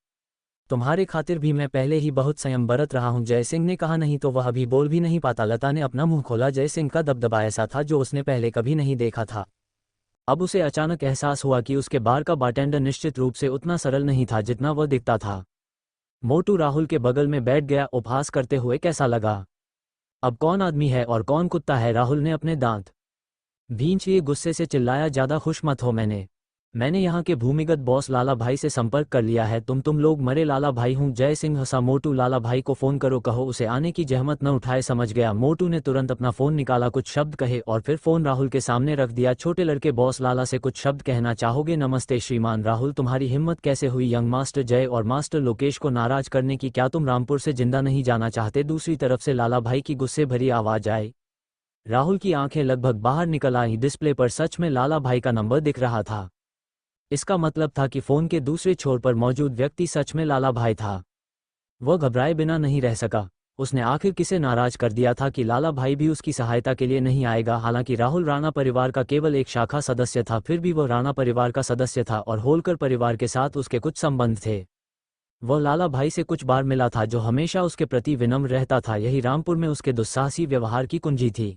तुम्हारे खातिर भी मैं पहले ही बहुत संयम बरत रहा हूं, जय सिंह ने कहा। नहीं तो वह अभी बोल भी नहीं पाता। लता ने अपना मुंह खोला। जय सिंह का दबदबा ऐसा था जो उसने पहले कभी नहीं देखा था। अब उसे अचानक एहसास हुआ कि उसके बार का बारटेंडर निश्चित रूप से उतना सरल नहीं था जितना वह दिखता था। मोटू राहुल के बगल में बैठ गया, उपहास करते हुए, कैसा लगा? अब कौन आदमी है और कौन कुत्ता है? राहुल ने अपने दांत भींच लिए गुस्से से चिल्लाया, ज्यादा खुश मत हो, मैंने मैंने यहाँ के भूमिगत बॉस लाला भाई से संपर्क कर लिया है। तुम लोग मरे लाला भाई हूँ। जय सिंह हंसा। मोटू, लाला भाई को फोन करो, कहो उसे आने की जहमत न उठाए। समझ गया। मोटू ने तुरंत अपना फोन निकाला, कुछ शब्द कहे और फिर फोन राहुल के सामने रख दिया। छोटे लड़के, बॉस लाला से कुछ शब्द कहना चाहोगे? नमस्ते श्रीमान राहुल, तुम्हारी हिम्मत कैसे हुई यंग मास्टर जय और मास्टर लोकेश को नाराज करने की? क्या तुम रामपुर से जिंदा नहीं जाना चाहते? दूसरी तरफ से लाला भाई की गुस्से भरी आवाज आई। राहुल की आंखें लगभग बाहर निकल आई। डिस्प्ले पर सच में लाला भाई का नंबर दिख रहा था। इसका मतलब था कि फोन के दूसरे छोर पर मौजूद व्यक्ति सच में लाला भाई था। वह घबराए बिना नहीं रह सका। उसने आखिर किसे नाराज कर दिया था कि लाला भाई भी उसकी सहायता के लिए नहीं आएगा? हालांकि राहुल राणा परिवार का केवल एक शाखा सदस्य था, फिर भी वह राणा परिवार का सदस्य था और होलकर परिवार के साथ उसके कुछ संबंध थे। वह लाला भाई से कुछ बार मिला था, जो हमेशा उसके प्रति विनम्र रहता था। यही रामपुर में उसके दुस्साहसी व्यवहार की कुंजी थी।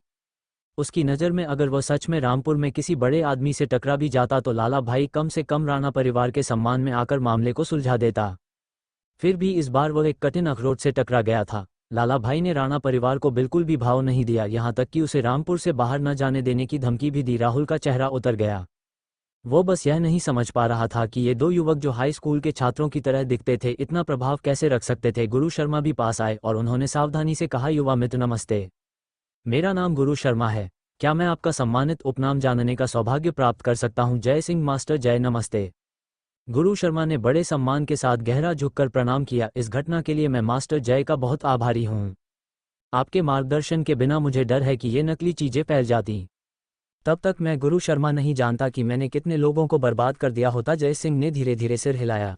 उसकी नज़र में अगर वह सच में रामपुर में किसी बड़े आदमी से टकरा भी जाता तो लाला भाई कम से कम राणा परिवार के सम्मान में आकर मामले को सुलझा देता। फिर भी इस बार वह एक कठिन अखरोट से टकरा गया था। लाला भाई ने राणा परिवार को बिल्कुल भी भाव नहीं दिया, यहाँ तक कि उसे रामपुर से बाहर न जाने देने की धमकी भी दी। राहुल का चेहरा उतर गया। वो बस यह नहीं समझ पा रहा था कि ये दो युवक जो हाई स्कूल के छात्रों की तरह दिखते थे, इतना प्रभाव कैसे रख सकते थे। गुरु शर्मा भी पास आए और उन्होंने सावधानी से कहा, युवा मित्र नमस्ते, मेरा नाम गुरु शर्मा है। क्या मैं आपका सम्मानित उपनाम जानने का सौभाग्य प्राप्त कर सकता हूं? जय सिंह मास्टर जय। नमस्ते। गुरु शर्मा ने बड़े सम्मान के साथ गहरा झुककर प्रणाम किया। इस घटना के लिए मैं मास्टर जय का बहुत आभारी हूं। आपके मार्गदर्शन के बिना मुझे डर है कि ये नकली चीजें फैल जाती। तब तक मैं गुरु शर्मा नहीं जानता कि मैंने कितने लोगों को बर्बाद कर दिया होता। जय सिंह ने धीरे धीरे सिर हिलाया।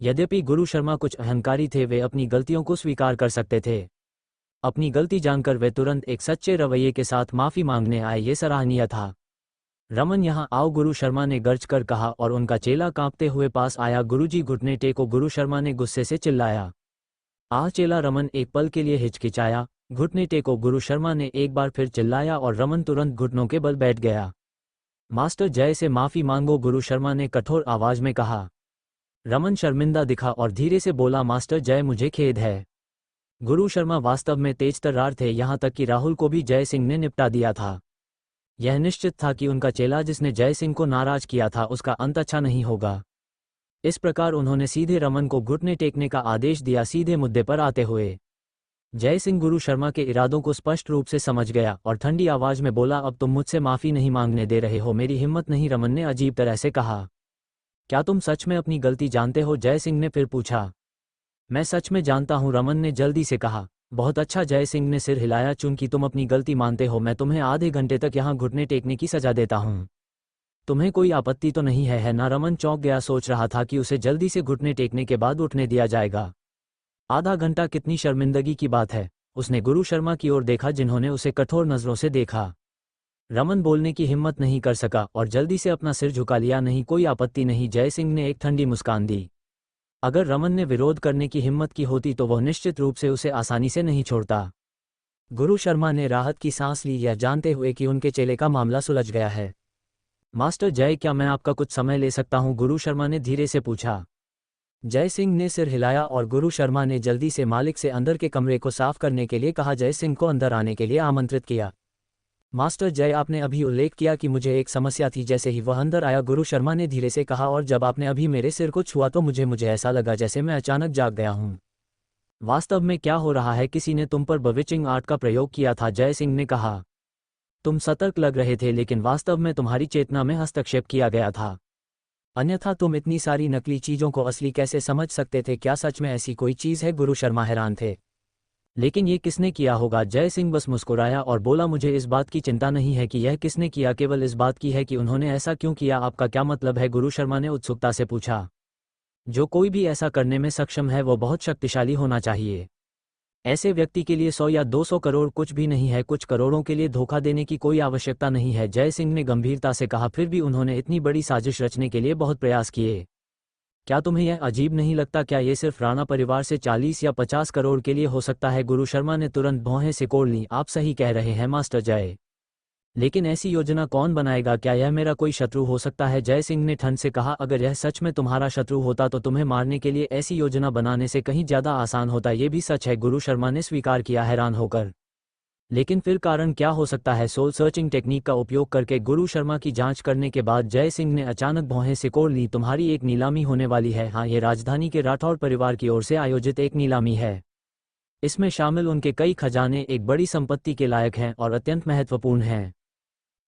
यद्यपि गुरु शर्मा कुछ अहंकारी थे, वे अपनी गलतियों को स्वीकार कर सकते थे। अपनी गलती जानकर वे तुरंत एक सच्चे रवैये के साथ माफी मांगने आए, ये सराहनीय था। रमन यहाँ आओ, गुरु शर्मा ने गर्ज कर कहा और उनका चेला कांपते हुए पास आया। गुरुजी घुटने टेको, गुरु शर्मा ने गुस्से से चिल्लाया। आह चेला। रमन एक पल के लिए हिचकिचाया। घुटने टेको, गुरु शर्मा ने एक बार फिर चिल्लाया और रमन तुरंत घुटनों के बल बैठ गया। मास्टर जय से माफी मांगो, गुरु शर्मा ने कठोर आवाज में कहा। रमन शर्मिंदा दिखा और धीरे से बोला, मास्टर जय मुझे खेद है। गुरु शर्मा वास्तव में तेज तर्रार थे, यहाँ तक कि राहुल को भी जय सिंह ने निपटा दिया था। यह निश्चित था कि उनका चेला जिसने जय सिंह को नाराज किया था, उसका अंत अच्छा नहीं होगा। इस प्रकार उन्होंने सीधे रमन को घुटने टेकने का आदेश दिया। सीधे मुद्दे पर आते हुए जय सिंह गुरु शर्मा के इरादों को स्पष्ट रूप से समझ गया और ठंडी आवाज में बोला, अब तुम मुझसे माफी नहीं मांगने दे रहे हो? मेरी हिम्मत नहीं, रमन ने अजीब तरह से कहा। क्या तुम सच में अपनी गलती जानते हो? जय सिंह ने फिर पूछा। मैं सच में जानता हूं, रमन ने जल्दी से कहा। बहुत अच्छा, जय सिंह ने सिर हिलाया। चूंकि तुम अपनी गलती मानते हो, मैं तुम्हें आधे घंटे तक यहां घुटने टेकने की सजा देता हूं। तुम्हें कोई आपत्ति तो नहीं है ना? रमन चौंक गया, सोच रहा था कि उसे जल्दी से घुटने टेकने के बाद उठने दिया जाएगा। आधा घंटा कितनी शर्मिंदगी की बात है। उसने गुरु शर्मा की ओर देखा, जिन्होंने उसे कठोर नजरों से देखा। रमन बोलने की हिम्मत नहीं कर सका और जल्दी से अपना सिर झुका लिया। नहीं, कोई आपत्ति नहीं, जय सिंह ने एक ठंडी मुस्कान दी। अगर रमन ने विरोध करने की हिम्मत की होती तो वह निश्चित रूप से उसे आसानी से नहीं छोड़ता। गुरु शर्मा ने राहत की सांस ली, यह जानते हुए कि उनके चेले का मामला सुलझ गया है। मास्टर जय, क्या मैं आपका कुछ समय ले सकता हूं? गुरु शर्मा ने धीरे से पूछा। जय सिंह ने सिर हिलाया और गुरु शर्मा ने जल्दी से मालिक से अंदर के कमरे को साफ करने के लिए कहा। जय सिंह को अंदर आने के लिए आमंत्रित किया। मास्टर जय, आपने अभी उल्लेख किया कि मुझे एक समस्या थी। जैसे ही वह अंदर आया, गुरु शर्मा ने धीरे से कहा, और जब आपने अभी मेरे सिर को छुआ तो मुझे ऐसा लगा जैसे मैं अचानक जाग गया हूं। वास्तव में क्या हो रहा है? किसी ने तुम पर बविचिंग आर्ट का प्रयोग किया था? जय सिंह ने कहा। तुम सतर्क लग रहे थे, लेकिन वास्तव में तुम्हारी चेतना में हस्तक्षेप किया गया था। अन्यथा तुम इतनी सारी नकली चीजों को असली कैसे समझ सकते थे? क्या सच में ऐसी कोई चीज है? गुरु शर्मा हैरान थे। लेकिन ये किसने किया होगा? जय सिंह बस मुस्कुराया और बोला, मुझे इस बात की चिंता नहीं है कि यह किसने किया, केवल इस बात की है कि उन्होंने ऐसा क्यों किया। आपका क्या मतलब है? गुरु शर्मा ने उत्सुकता से पूछा। जो कोई भी ऐसा करने में सक्षम है वो बहुत शक्तिशाली होना चाहिए। ऐसे व्यक्ति के लिए 100 या 200 करोड़ कुछ भी नहीं है। कुछ करोड़ों के लिए धोखा देने की कोई आवश्यकता नहीं है, जय सिंह ने गंभीरता से कहा। फिर भी उन्होंने इतनी बड़ी साजिश रचने के लिए बहुत प्रयास किए। क्या तुम्हें यह अजीब नहीं लगता? क्या ये सिर्फ राणा परिवार से 40 या 50 करोड़ के लिए हो सकता है? गुरु शर्मा ने तुरंत भौहें सिकोड़ लीं। आप सही कह रहे हैं मास्टर जय, लेकिन ऐसी योजना कौन बनाएगा? क्या यह मेरा कोई शत्रु हो सकता है? जय सिंह ने ठंड से कहा। अगर यह सच में तुम्हारा शत्रु होता तो तुम्हें मारने के लिए ऐसी योजना बनाने से कहीं ज्यादा आसान होता। ये भी सच है, गुरु शर्मा ने स्वीकार किया हैरान होकर। लेकिन फिर कारण क्या हो सकता है? सोल सर्चिंग टेक्निक का उपयोग करके गुरु शर्मा की जांच करने के बाद जय सिंह ने अचानक भौहें सिकोड़ ली। तुम्हारी एक नीलामी होने वाली है। हाँ, ये राजधानी के राठौड़ परिवार की ओर से आयोजित एक नीलामी है। इसमें शामिल उनके कई खजाने एक बड़ी संपत्ति के लायक हैं और अत्यंत महत्वपूर्ण हैं।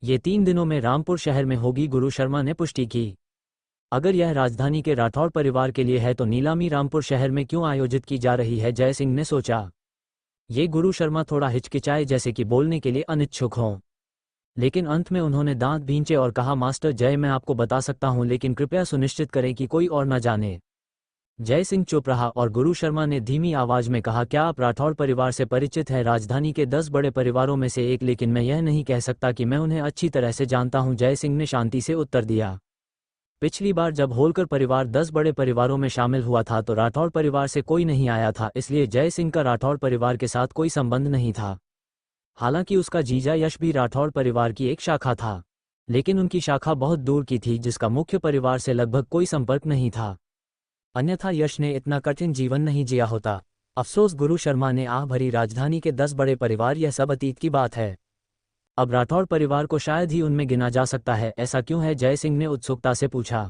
ये 3 दिनों में रामपुर शहर में होगी, गुरु शर्मा ने पुष्टि की। अगर यह राजधानी के राठौड़ परिवार के लिए है तो नीलामी रामपुर शहर में क्यों आयोजित की जा रही है? जय सिंह ने सोचा। ये गुरु शर्मा थोड़ा हिचकिचाए, जैसे कि बोलने के लिए अनिच्छुक हों, लेकिन अंत में उन्होंने दांत भींचे और कहा, मास्टर जय, मैं आपको बता सकता हूं, लेकिन कृपया सुनिश्चित करें कि कोई और न जाने। जय सिंह चुप रहा और गुरु शर्मा ने धीमी आवाज में कहा, क्या आप राठौड़ परिवार से परिचित हैं? राजधानी के 10 बड़े परिवारों में से एक, लेकिन मैं यह नहीं कह सकता कि मैं उन्हें अच्छी तरह से जानता हूं। जय सिंह ने शांति से उत्तर दिया। पिछली बार जब होलकर परिवार 10 बड़े परिवारों में शामिल हुआ था तो राठौड़ परिवार से कोई नहीं आया था, इसलिए जय सिंह का राठौड़ परिवार के साथ कोई संबंध नहीं था। हालांकि उसका जीजा यश भी राठौड़ परिवार की एक शाखा था, लेकिन उनकी शाखा बहुत दूर की थी, जिसका मुख्य परिवार से लगभग कोई संपर्क नहीं था। अन्यथा यश ने इतना कठिन जीवन नहीं जिया होता। अफसोस, गुरु शर्मा ने आह भरी, राजधानी के 10 बड़े परिवार, यह सब अतीत की बात है। अब राठौड़ परिवार को शायद ही उनमें गिना जा सकता है। ऐसा क्यों है? जय सिंह ने उत्सुकता से पूछा।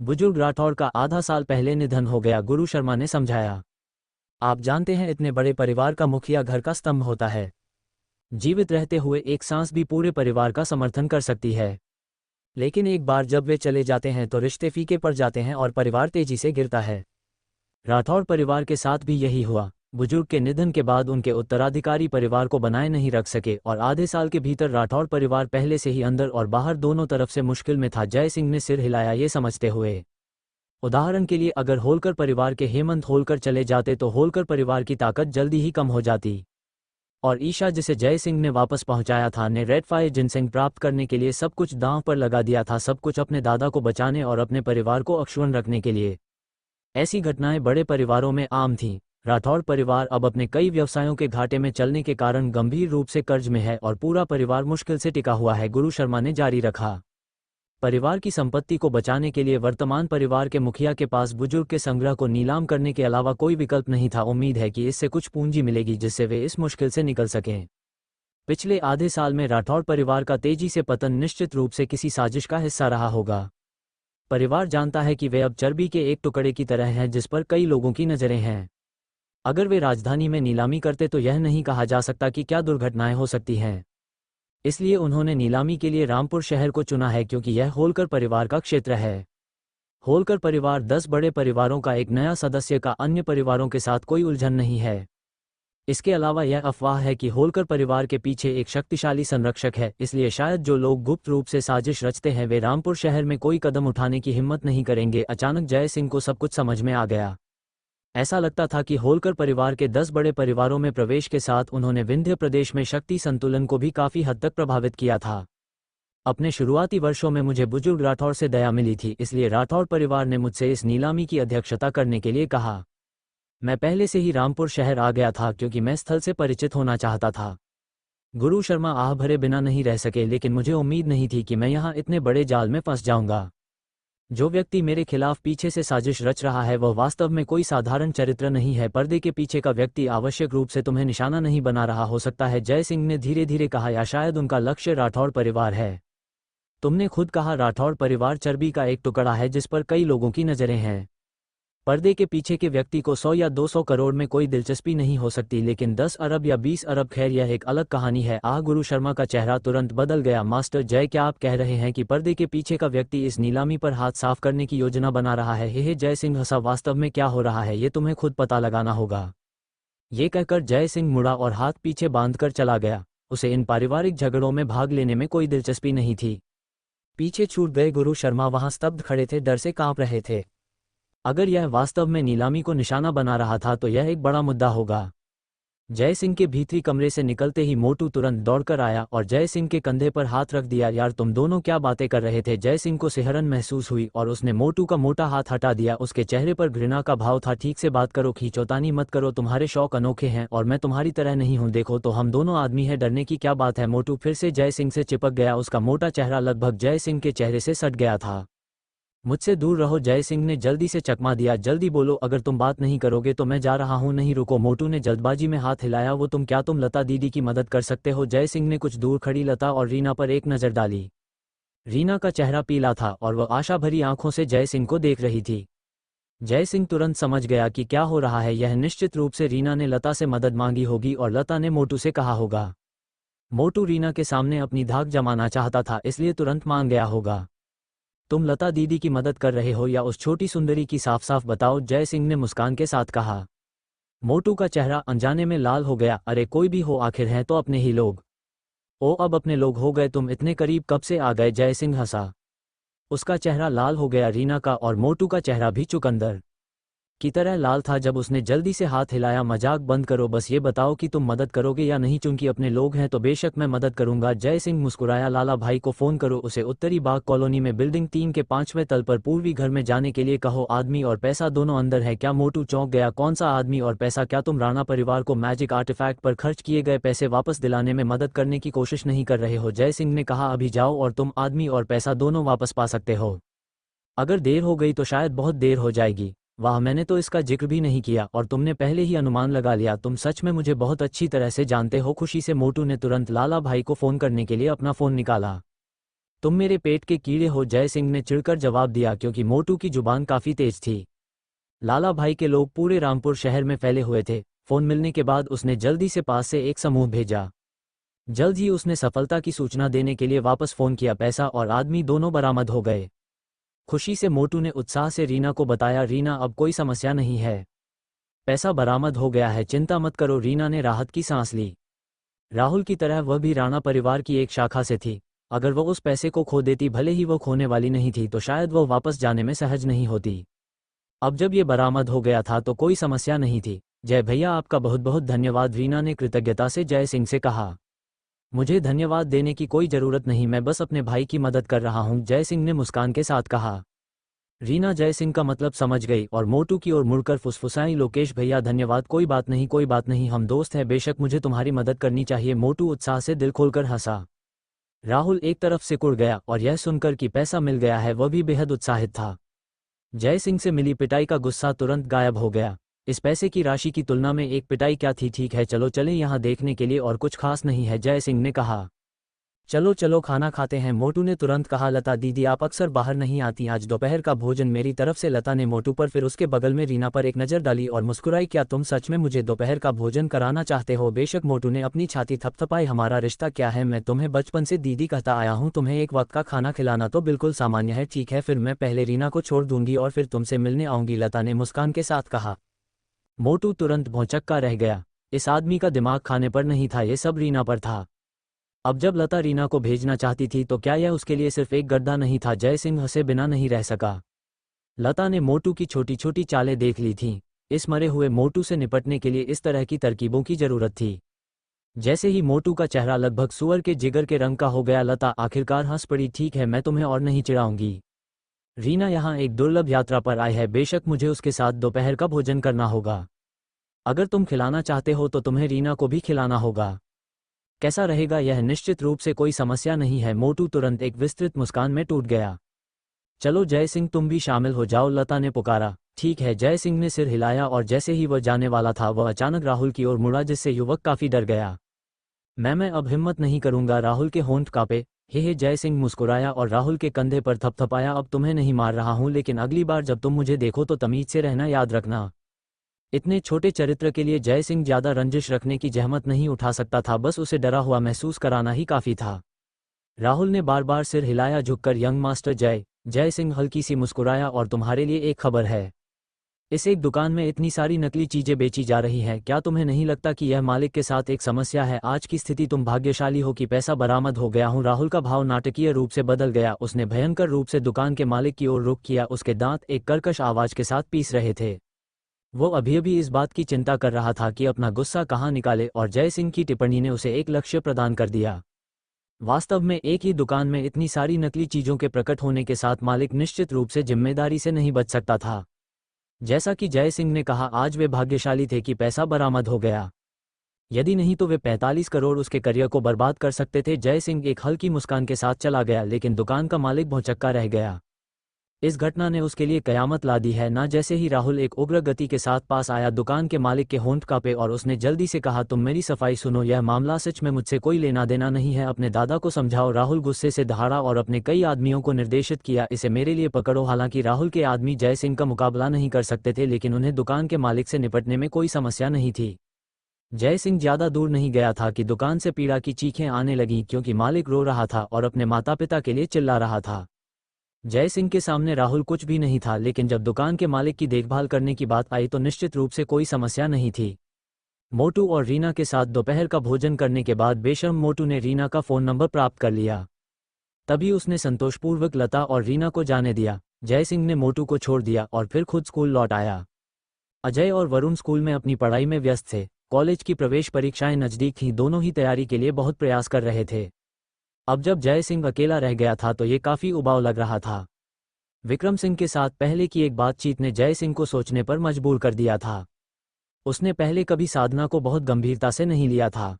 बुजुर्ग राठौड़ का आधा साल पहले निधन हो गया, गुरु शर्मा ने समझाया। आप जानते हैं, इतने बड़े परिवार का मुखिया घर का स्तंभ होता है। जीवित रहते हुए एक सांस भी पूरे परिवार का समर्थन कर सकती है, लेकिन एक बार जब वे चले जाते हैं तो रिश्ते फीके पड़ जाते हैं और परिवार तेजी से गिरता है। राठौड़ परिवार के साथ भी यही हुआ। बुजुर्ग के निधन के बाद उनके उत्तराधिकारी परिवार को बनाए नहीं रख सके और आधे साल के भीतर राठौड़ परिवार पहले से ही अंदर और बाहर दोनों तरफ से मुश्किल में था। जय सिंह ने सिर हिलाया, ये समझते हुए। उदाहरण के लिए, अगर होलकर परिवार के हेमंत होलकर चले जाते तो होलकर परिवार की ताकत जल्दी ही कम हो जाती, और ईशा, जिसे जय सिंह ने वापस पहुंचाया था, ने रेड फायर जिनसेंग प्राप्त करने के लिए सब कुछ दांव पर लगा दिया था, सब कुछ अपने दादा को बचाने और अपने परिवार को अक्षुण्ण रखने के लिए। ऐसी घटनाएं बड़े परिवारों में आम थीं। राठौड़ परिवार अब अपने कई व्यवसायों के घाटे में चलने के कारण गंभीर रूप से कर्ज में है और पूरा परिवार मुश्किल से टिका हुआ है, गुरु शर्मा ने जारी रखा। परिवार की संपत्ति को बचाने के लिए वर्तमान परिवार के मुखिया के पास बुजुर्ग के संग्रह को नीलाम करने के अलावा कोई विकल्प नहीं था। उम्मीद है कि इससे कुछ पूंजी मिलेगी जिससे वे इस मुश्किल से निकल सकें। पिछले आधे साल में राठौड़ परिवार का तेजी से पतन निश्चित रूप से किसी साजिश का हिस्सा रहा होगा। परिवार जानता है कि वे अब चर्बी के एक टुकड़े की तरह हैं जिस पर कई लोगों की नजरें हैं। अगर वे राजधानी में नीलामी करते तो यह नहीं कहा जा सकता कि क्या दुर्घटनाएं हो सकती हैं। इसलिए उन्होंने नीलामी के लिए रामपुर शहर को चुना है, क्योंकि यह होलकर परिवार का क्षेत्र है। होलकर परिवार 10 बड़े परिवारों का एक नया सदस्य का अन्य परिवारों के साथ कोई उलझन नहीं है। इसके अलावा यह अफवाह है कि होलकर परिवार के पीछे एक शक्तिशाली संरक्षक है, इसलिए शायद जो लोग गुप्त रूप से साजिश रचते हैं वे रामपुर शहर में कोई कदम उठाने की हिम्मत नहीं करेंगे। अचानक जय सिंह को सब कुछ समझ में आ गया। ऐसा लगता था कि होलकर परिवार के 10 बड़े परिवारों में प्रवेश के साथ उन्होंने विंध्य प्रदेश में शक्ति संतुलन को भी काफी हद तक प्रभावित किया था। अपने शुरुआती वर्षों में मुझे बुजुर्ग राठौड़ से दया मिली थी, इसलिए राठौड़ परिवार ने मुझसे इस नीलामी की अध्यक्षता करने के लिए कहा। मैं पहले से ही रामपुर शहर आ गया था क्योंकि मैं स्थल से परिचित होना चाहता था। गुरु शर्मा आह भरे बिना नहीं रह सके, लेकिन मुझे उम्मीद नहीं थी कि मैं यहाँ इतने बड़े जाल में फंस जाऊंगा। जो व्यक्ति मेरे खिलाफ पीछे से साजिश रच रहा है वह वास्तव में कोई साधारण चरित्र नहीं है। पर्दे के पीछे का व्यक्ति आवश्यक रूप से तुम्हें निशाना नहीं बना रहा हो सकता है, जय सिंह ने धीरे धीरे कहा, या शायद उनका लक्ष्य राठौड़ परिवार है। तुमने खुद कहा राठौड़ परिवार चर्बी का एक टुकड़ा है जिस पर कई लोगों की नजरें हैं। पर्दे के पीछे के व्यक्ति को 100 या 200 करोड़ में कोई दिलचस्पी नहीं हो सकती, लेकिन 10 अरब या 20 अरब, खैर यह एक अलग कहानी है। गुरु शर्मा का चेहरा तुरंत बदल गया। मास्टर जय, क्या आप कह रहे हैं कि पर्दे के पीछे का व्यक्ति इस नीलामी पर हाथ साफ करने की योजना बना रहा है? हे जय सिंह हंसा। वास्तव में क्या हो रहा है ये तुम्हें खुद पता लगाना होगा। ये कहकर जय सिंह मुड़ा और हाथ पीछे बांधकर चला गया। उसे इन पारिवारिक झगड़ों में भाग लेने में कोई दिलचस्पी नहीं थी। पीछे छूट गए गुरु शर्मा वहां स्तब्ध खड़े थे, डर से कांप रहे थे। अगर यह वास्तव में नीलामी को निशाना बना रहा था तो यह एक बड़ा मुद्दा होगा। जय सिंह के भीतरी कमरे से निकलते ही मोटू तुरंत दौड़कर आया और जय सिंह के कंधे पर हाथ रख दिया। यार, तुम दोनों क्या बातें कर रहे थे? जय सिंह को सिहरन महसूस हुई और उसने मोटू का मोटा हाथ हटा दिया। उसके चेहरे पर घृणा का भाव था। ठीक से बात करो, खींचोतानी मत करो, तुम्हारे शौक अनोखे हैं और मैं तुम्हारी तरह नहीं हूं। देखो तो हम दोनों आदमी हैं, डरने की क्या बात है? मोटू फिर से जय सिंह से चिपक गया। उसका मोटा चेहरा लगभग जय सिंह के चेहरे से सट गया था। मुझसे दूर रहो, जय सिंह ने जल्दी से चकमा दिया। जल्दी बोलो, अगर तुम बात नहीं करोगे तो मैं जा रहा हूँ। नहीं रुको, मोटू ने जल्दबाजी में हाथ हिलाया। वो तुम लता दीदी की मदद कर सकते हो? जय सिंह ने कुछ दूर खड़ी लता और रीना पर एक नज़र डाली। रीना का चेहरा पीला था और वह आशा भरी आंखों से जय सिंह को देख रही थी। जय सिंह तुरंत समझ गया कि क्या हो रहा है। यह निश्चित रूप से रीना ने लता से मदद मांगी होगी और लता ने मोटू से कहा होगा। मोटू रीना के सामने अपनी धाक जमाना चाहता था, इसलिए तुरंत मान गया होगा। तुम लता दीदी की मदद कर रहे हो या उस छोटी सुंदरी की? साफ साफ बताओ, जय सिंह ने मुस्कान के साथ कहा। मोटू का चेहरा अनजाने में लाल हो गया। अरे कोई भी हो, आखिर हैं तो अपने ही लोग। ओ, अब अपने लोग हो गए? तुम इतने करीब कब से आ गए? जय सिंह हंसा। उसका चेहरा लाल हो गया। रीना का और मोटू का चेहरा भी चुकंदर की तरह लाल था जब उसने जल्दी से हाथ हिलाया। मजाक बंद करो, बस ये बताओ कि तुम मदद करोगे या नहीं? चूंकि अपने लोग हैं तो बेशक मैं मदद करूंगा। जय सिंह मुस्कुराया। लाला भाई को फोन करो, उसे उत्तरी बाग कॉलोनी में बिल्डिंग 3 के 5वें तल पर पूर्वी घर में जाने के लिए कहो। आदमी और पैसा दोनों अंदर है क्या? मोटू चौंक गया। कौन सा आदमी और पैसा? क्या तुम राणा परिवार को मैजिक आर्टिफैक्ट पर खर्च किए गए पैसे वापस दिलाने में मदद करने की कोशिश नहीं कर रहे हो? जय सिंह ने कहा। अभी जाओ और तुम आदमी और पैसा दोनों वापस पा सकते हो। अगर देर हो गई तो शायद बहुत देर हो जाएगी। वाह, मैंने तो इसका जिक्र भी नहीं किया और तुमने पहले ही अनुमान लगा लिया। तुम सच में मुझे बहुत अच्छी तरह से जानते हो। खुशी से मोटू ने तुरंत लाला भाई को फोन करने के लिए अपना फोन निकाला। तुम मेरे पेट के कीड़े हो, जय सिंह ने चिढ़कर जवाब दिया, क्योंकि मोटू की जुबान काफी तेज थी। लाला भाई के लोग पूरे रामपुर शहर में फैले हुए थे। फोन मिलने के बाद उसने जल्दी से पास से एक समूह भेजा। जल्द ही उसने सफलता की सूचना देने के लिए वापस फोन किया। पैसा और आदमी दोनों बरामद हो गए। खुशी से मोटू ने उत्साह से रीना को बताया। रीना, अब कोई समस्या नहीं है, पैसा बरामद हो गया है, चिंता मत करो। रीना ने राहत की सांस ली। राहुल की तरह वह भी राणा परिवार की एक शाखा से थी। अगर वह उस पैसे को खो देती, भले ही वह खोने वाली नहीं थी, तो शायद वह वापस जाने में सहज नहीं होती। अब जब ये बरामद हो गया था तो कोई समस्या नहीं थी। जय भैया, आपका बहुत बहुत धन्यवाद, रीना ने कृतज्ञता से जय सिंह से कहा। मुझे धन्यवाद देने की कोई जरूरत नहीं, मैं बस अपने भाई की मदद कर रहा हूं, जय सिंह ने मुस्कान के साथ कहा। रीना जय सिंह का मतलब समझ गई और मोटू की ओर मुड़कर फुसफुसाई। लोकेश भैया धन्यवाद, कोई बात नहीं कोई बात नहीं, हम दोस्त हैं, बेशक मुझे तुम्हारी मदद करनी चाहिए। मोटू उत्साह से दिल खोलकर हंसा। राहुल एक तरफ सिकुड़ गया और यह सुनकर कि पैसा मिल गया है वह भी बेहद उत्साहित था। जय सिंह से मिली पिटाई का गुस्सा तुरंत गायब हो गया। इस पैसे की राशि की तुलना में एक पिटाई क्या थी। ठीक है, चलो चलें यहाँ देखने के लिए और कुछ खास नहीं है, जय सिंह ने कहा। चलो चलो खाना खाते हैं, मोटू ने तुरंत कहा। लता दीदी, आप अक्सर बाहर नहीं आती, आज दोपहर का भोजन मेरी तरफ से। लता ने मोटू पर फिर उसके बगल में रीना पर एक नज़र डाली और मुस्कुराई। क्या तुम सच में मुझे दोपहर का भोजन कराना चाहते हो? बेशक, मोटू ने अपनी छाती थपथपाई। हमारा रिश्ता क्या है, मैं तुम्हें बचपन से दीदी कहता आया हूँ, तुम्हें एक वक्त का खाना खिलाना तो बिल्कुल सामान्य है। ठीक है, फिर मैं पहले रीना को छोड़ दूंगी और फिर तुमसे मिलने आऊंगी, लता ने मुस्कान के साथ कहा। मोटू तुरंत भौंचक्का रह गया। इस आदमी का दिमाग खाने पर नहीं था, ये सब रीना पर था। अब जब लता रीना को भेजना चाहती थी तो क्या यह उसके लिए सिर्फ एक गड्ढा नहीं था? जय सिंह हंसे बिना नहीं रह सका। लता ने मोटू की छोटी छोटी चालें देख ली थीं। इस मरे हुए मोटू से निपटने के लिए इस तरह की तरकीबों की जरूरत थी। जैसे ही मोटू का चेहरा लगभग सुअर के जिगर के रंग का हो गया, लता आखिरकार हंस पड़ी। ठीक है, मैं तुम्हें और नहीं चिढ़ाऊंगी। रीना यहाँ एक दुर्लभ यात्रा पर आई है, बेशक मुझे उसके साथ दोपहर का भोजन करना होगा। अगर तुम खिलाना चाहते हो तो तुम्हें रीना को भी खिलाना होगा। कैसा रहेगा? यह निश्चित रूप से कोई समस्या नहीं है। मोटू तुरंत एक विस्तृत मुस्कान में टूट गया। चलो जय सिंह, तुम भी शामिल हो जाओ, लता ने पुकारा। ठीक है, जय सिंह ने सिर हिलाया और जैसे ही वह जाने वाला था वह अचानक राहुल की ओर मुड़ा, जिससे युवक काफी डर गया। मैं अब हिम्मत नहीं करूंगा, राहुल के होंठ कांपे। हे जय सिंह मुस्कुराया और राहुल के कंधे पर थपथपाया। अब तुम्हें नहीं मार रहा हूं, लेकिन अगली बार जब तुम मुझे देखो तो तमीज से रहना, याद रखना। इतने छोटे चरित्र के लिए जय सिंह ज्यादा रंजिश रखने की जहमत नहीं उठा सकता था, बस उसे डरा हुआ महसूस कराना ही काफी था। राहुल ने बार बार सिर हिलाया झुककर। यंग मास्टर जय सिंह हल्की सी मुस्कुराया। और तुम्हारे लिए एक खबर है, इस एक दुकान में इतनी सारी नकली चीजें बेची जा रही हैं, क्या तुम्हें नहीं लगता कि यह मालिक के साथ एक समस्या है? आज की स्थिति तुम भाग्यशाली हो कि पैसा बरामद हो गया हूं। राहुल का भाव नाटकीय रूप से बदल गया। उसने भयंकर रूप से दुकान के मालिक की ओर रुख किया। उसके दांत एक कर्कश आवाज के साथ पीस रहे थे। वो अभी इस बात की चिंता कर रहा था कि अपना गुस्सा कहाँ निकाले, और जय सिंह की टिप्पणी ने उसे एक लक्ष्य प्रदान कर दिया। वास्तव में एक ही दुकान में इतनी सारी नकली चीजों के प्रकट होने के साथ मालिक निश्चित रूप से जिम्मेदारी से नहीं बच सकता था। जैसा कि जय सिंह ने कहा, आज वे भाग्यशाली थे कि पैसा बरामद हो गया। यदि नहीं तो वे 45 करोड़ उसके करियर को बर्बाद कर सकते थे। जय सिंह एक हल्की मुस्कान के साथ चला गया, लेकिन दुकान का मालिक भौंचक्का रह गया। इस घटना ने उसके लिए कयामत ला दी है ना। जैसे ही राहुल एक उग्र गति के साथ पास आया, दुकान के मालिक के होंठ कांपे और उसने जल्दी से कहा, तुम मेरी सफाई सुनो, यह मामला सच में मुझसे कोई लेना देना नहीं है, अपने दादा को समझाओ। राहुल गुस्से से दहाड़ा और अपने कई आदमियों को निर्देशित किया, इसे मेरे लिए पकड़ो। हालांकि राहुल के आदमी जय सिंह का मुकाबला नहीं कर सकते थे, लेकिन उन्हें दुकान के मालिक से निपटने में कोई समस्या नहीं थी। जय सिंह ज्यादा दूर नहीं गया था कि दुकान से पीड़ा की चीखें आने लगीं, क्योंकि मालिक रो रहा था और अपने माता पिता के लिए चिल्ला रहा था। जय सिंह के सामने राहुल कुछ भी नहीं था, लेकिन जब दुकान के मालिक की देखभाल करने की बात आई तो निश्चित रूप से कोई समस्या नहीं थी। मोटू और रीना के साथ दोपहर का भोजन करने के बाद बेशर्म मोटू ने रीना का फोन नंबर प्राप्त कर लिया। तभी उसने संतोषपूर्वक लता और रीना को जाने दिया। जय सिंह ने मोटू को छोड़ दिया और फिर खुद स्कूल लौट आया। अजय और वरुण स्कूल में अपनी पढ़ाई में व्यस्त थे। कॉलेज की प्रवेश परीक्षाएं नजदीक थीं, दोनों ही तैयारी के लिए बहुत प्रयास कर रहे थे। अब जब जय सिंह अकेला रह गया था तो ये काफी उबाऊ लग रहा था। विक्रम सिंह के साथ पहले की एक बातचीत ने जय सिंह को सोचने पर मजबूर कर दिया था। उसने पहले कभी साधना को बहुत गंभीरता से नहीं लिया था।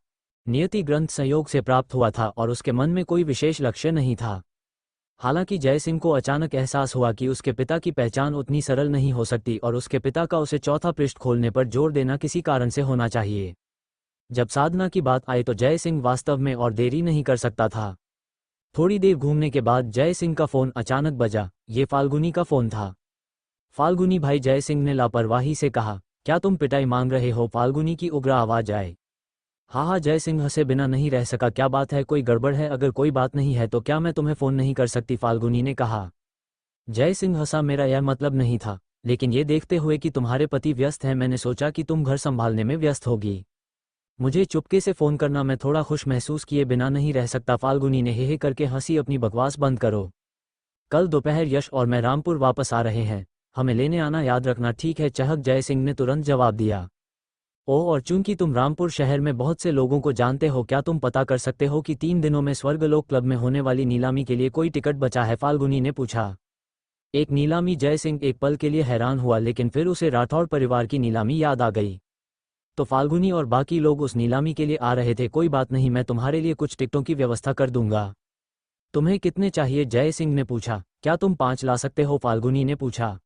नियति ग्रंथ संयोग से प्राप्त हुआ था और उसके मन में कोई विशेष लक्ष्य नहीं था। हालांकि जय सिंह को अचानक एहसास हुआ कि उसके पिता की पहचान उतनी सरल नहीं हो सकती और उसके पिता का उसे चौथा पृष्ठ खोलने पर जोर देना किसी कारण से होना चाहिए। जब साधना की बात आई तो जय सिंह वास्तव में और देरी नहीं कर सकता था। थोड़ी देर घूमने के बाद जय सिंह का फोन अचानक बजा। ये फाल्गुनी का फोन था। फाल्गुनी भाई, जय सिंह ने लापरवाही से कहा, क्या तुम पिटाई मांग रहे हो? फाल्गुनी की उग्र आवाज आए। हाँ, जय सिंह हंसे बिना नहीं रह सका। क्या बात है, कोई गड़बड़ है? अगर कोई बात नहीं है तो क्या मैं तुम्हें फोन नहीं कर सकती? फाल्गुनी ने कहा। जय सिंह हंसा, मेरा यह मतलब नहीं था, लेकिन ये देखते हुए कि तुम्हारे पति व्यस्त हैं, मैंने सोचा कि तुम घर संभालने में व्यस्त होगी। मुझे चुपके से फोन करना, मैं थोड़ा खुश महसूस किए बिना नहीं रह सकता। फाल्गुनी ने हे करके हंसी। अपनी बकवास बंद करो। कल दोपहर यश और मैं रामपुर वापस आ रहे हैं, हमें लेने आना याद रखना, ठीक है? चहक जय सिंह ने तुरंत जवाब दिया। ओह, और चूंकि तुम रामपुर शहर में बहुत से लोगों को जानते हो, क्या तुम पता कर सकते हो कि 3 दिनों में स्वर्गलोक क्लब में होने वाली नीलामी के लिए कोई टिकट बचा है? फाल्गुनी ने पूछा। एक नीलामी? जय सिंह एक पल के लिए हैरान हुआ, लेकिन फिर उसे राठौड़ परिवार की नीलामी याद आ गई। तो फाल्गुनी और बाकी लोग उस नीलामी के लिए आ रहे थे। कोई बात नहीं, मैं तुम्हारे लिए कुछ टिकटों की व्यवस्था कर दूंगा। तुम्हें कितने चाहिए? जय सिंह ने पूछा। क्या तुम 5 ला सकते हो? फाल्गुनी ने पूछा।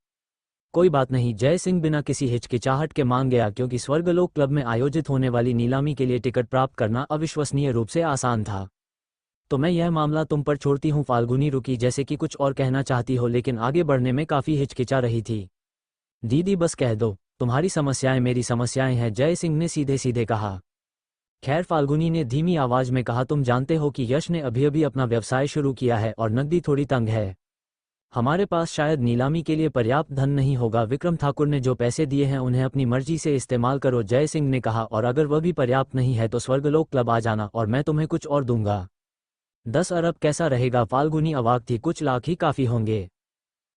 कोई बात नहीं, जय सिंह बिना किसी हिचकिचाहट के मान गया, क्योंकि स्वर्गलोक क्लब में आयोजित होने वाली नीलामी के लिए टिकट प्राप्त करना अविश्वसनीय रूप से आसान था। तो मैं यह मामला तुम पर छोड़ती हूँ। फाल्गुनी रुकी, जैसे कि कुछ और कहना चाहती हो, लेकिन आगे बढ़ने में काफी हिचकिचा रही थी। दीदी बस कह दो, तुम्हारी समस्याएं मेरी समस्याएं हैं, जय सिंह ने सीधे सीधे कहा। खैर, फाल्गुनी ने धीमी आवाज में कहा, तुम जानते हो कि यश ने अभी अभी अपना व्यवसाय शुरू किया है और नकदी थोड़ी तंग है। हमारे पास शायद नीलामी के लिए पर्याप्त धन नहीं होगा। विक्रम ठाकुर ने जो पैसे दिए हैं उन्हें अपनी मर्जी से इस्तेमाल करो, जय सिंह ने कहा, और अगर वह भी पर्याप्त नहीं है तो स्वर्गलोक क्लब आ जाना और मैं तुम्हें कुछ और दूंगा। 10 अरब कैसा रहेगा? फाल्गुनी अवाक थी। कुछ लाख ही काफी होंगे,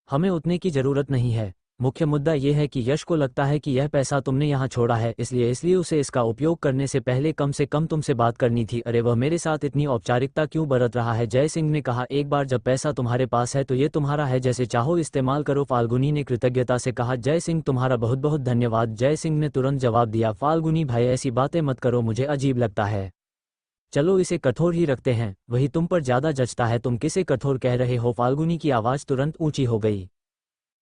हमें उतने की जरूरत नहीं है। मुख्य मुद्दा यह है कि यश को लगता है कि यह पैसा तुमने यहाँ छोड़ा है, इसलिए उसे इसका उपयोग करने से पहले कम से कम तुमसे बात करनी थी। अरे, वह मेरे साथ इतनी औपचारिकता क्यों बरत रहा है? जय सिंह ने कहा। एक बार जब पैसा तुम्हारे पास है तो ये तुम्हारा है, जैसे चाहो इस्तेमाल करो, फाल्गुनी ने कृतज्ञता से कहा। जय सिंह, तुम्हारा बहुत बहुत धन्यवाद, जय सिंह ने तुरंत जवाब दिया। फाल्गुनी भाई, ऐसी बातें मत करो, मुझे अजीब लगता है। चलो इसे कठोर ही रखते हैं, वही तुम पर ज्यादा जचता है। तुम किसे कठोर कह रहे हो? फाल्गुनी की आवाज तुरंत ऊंची हो गई।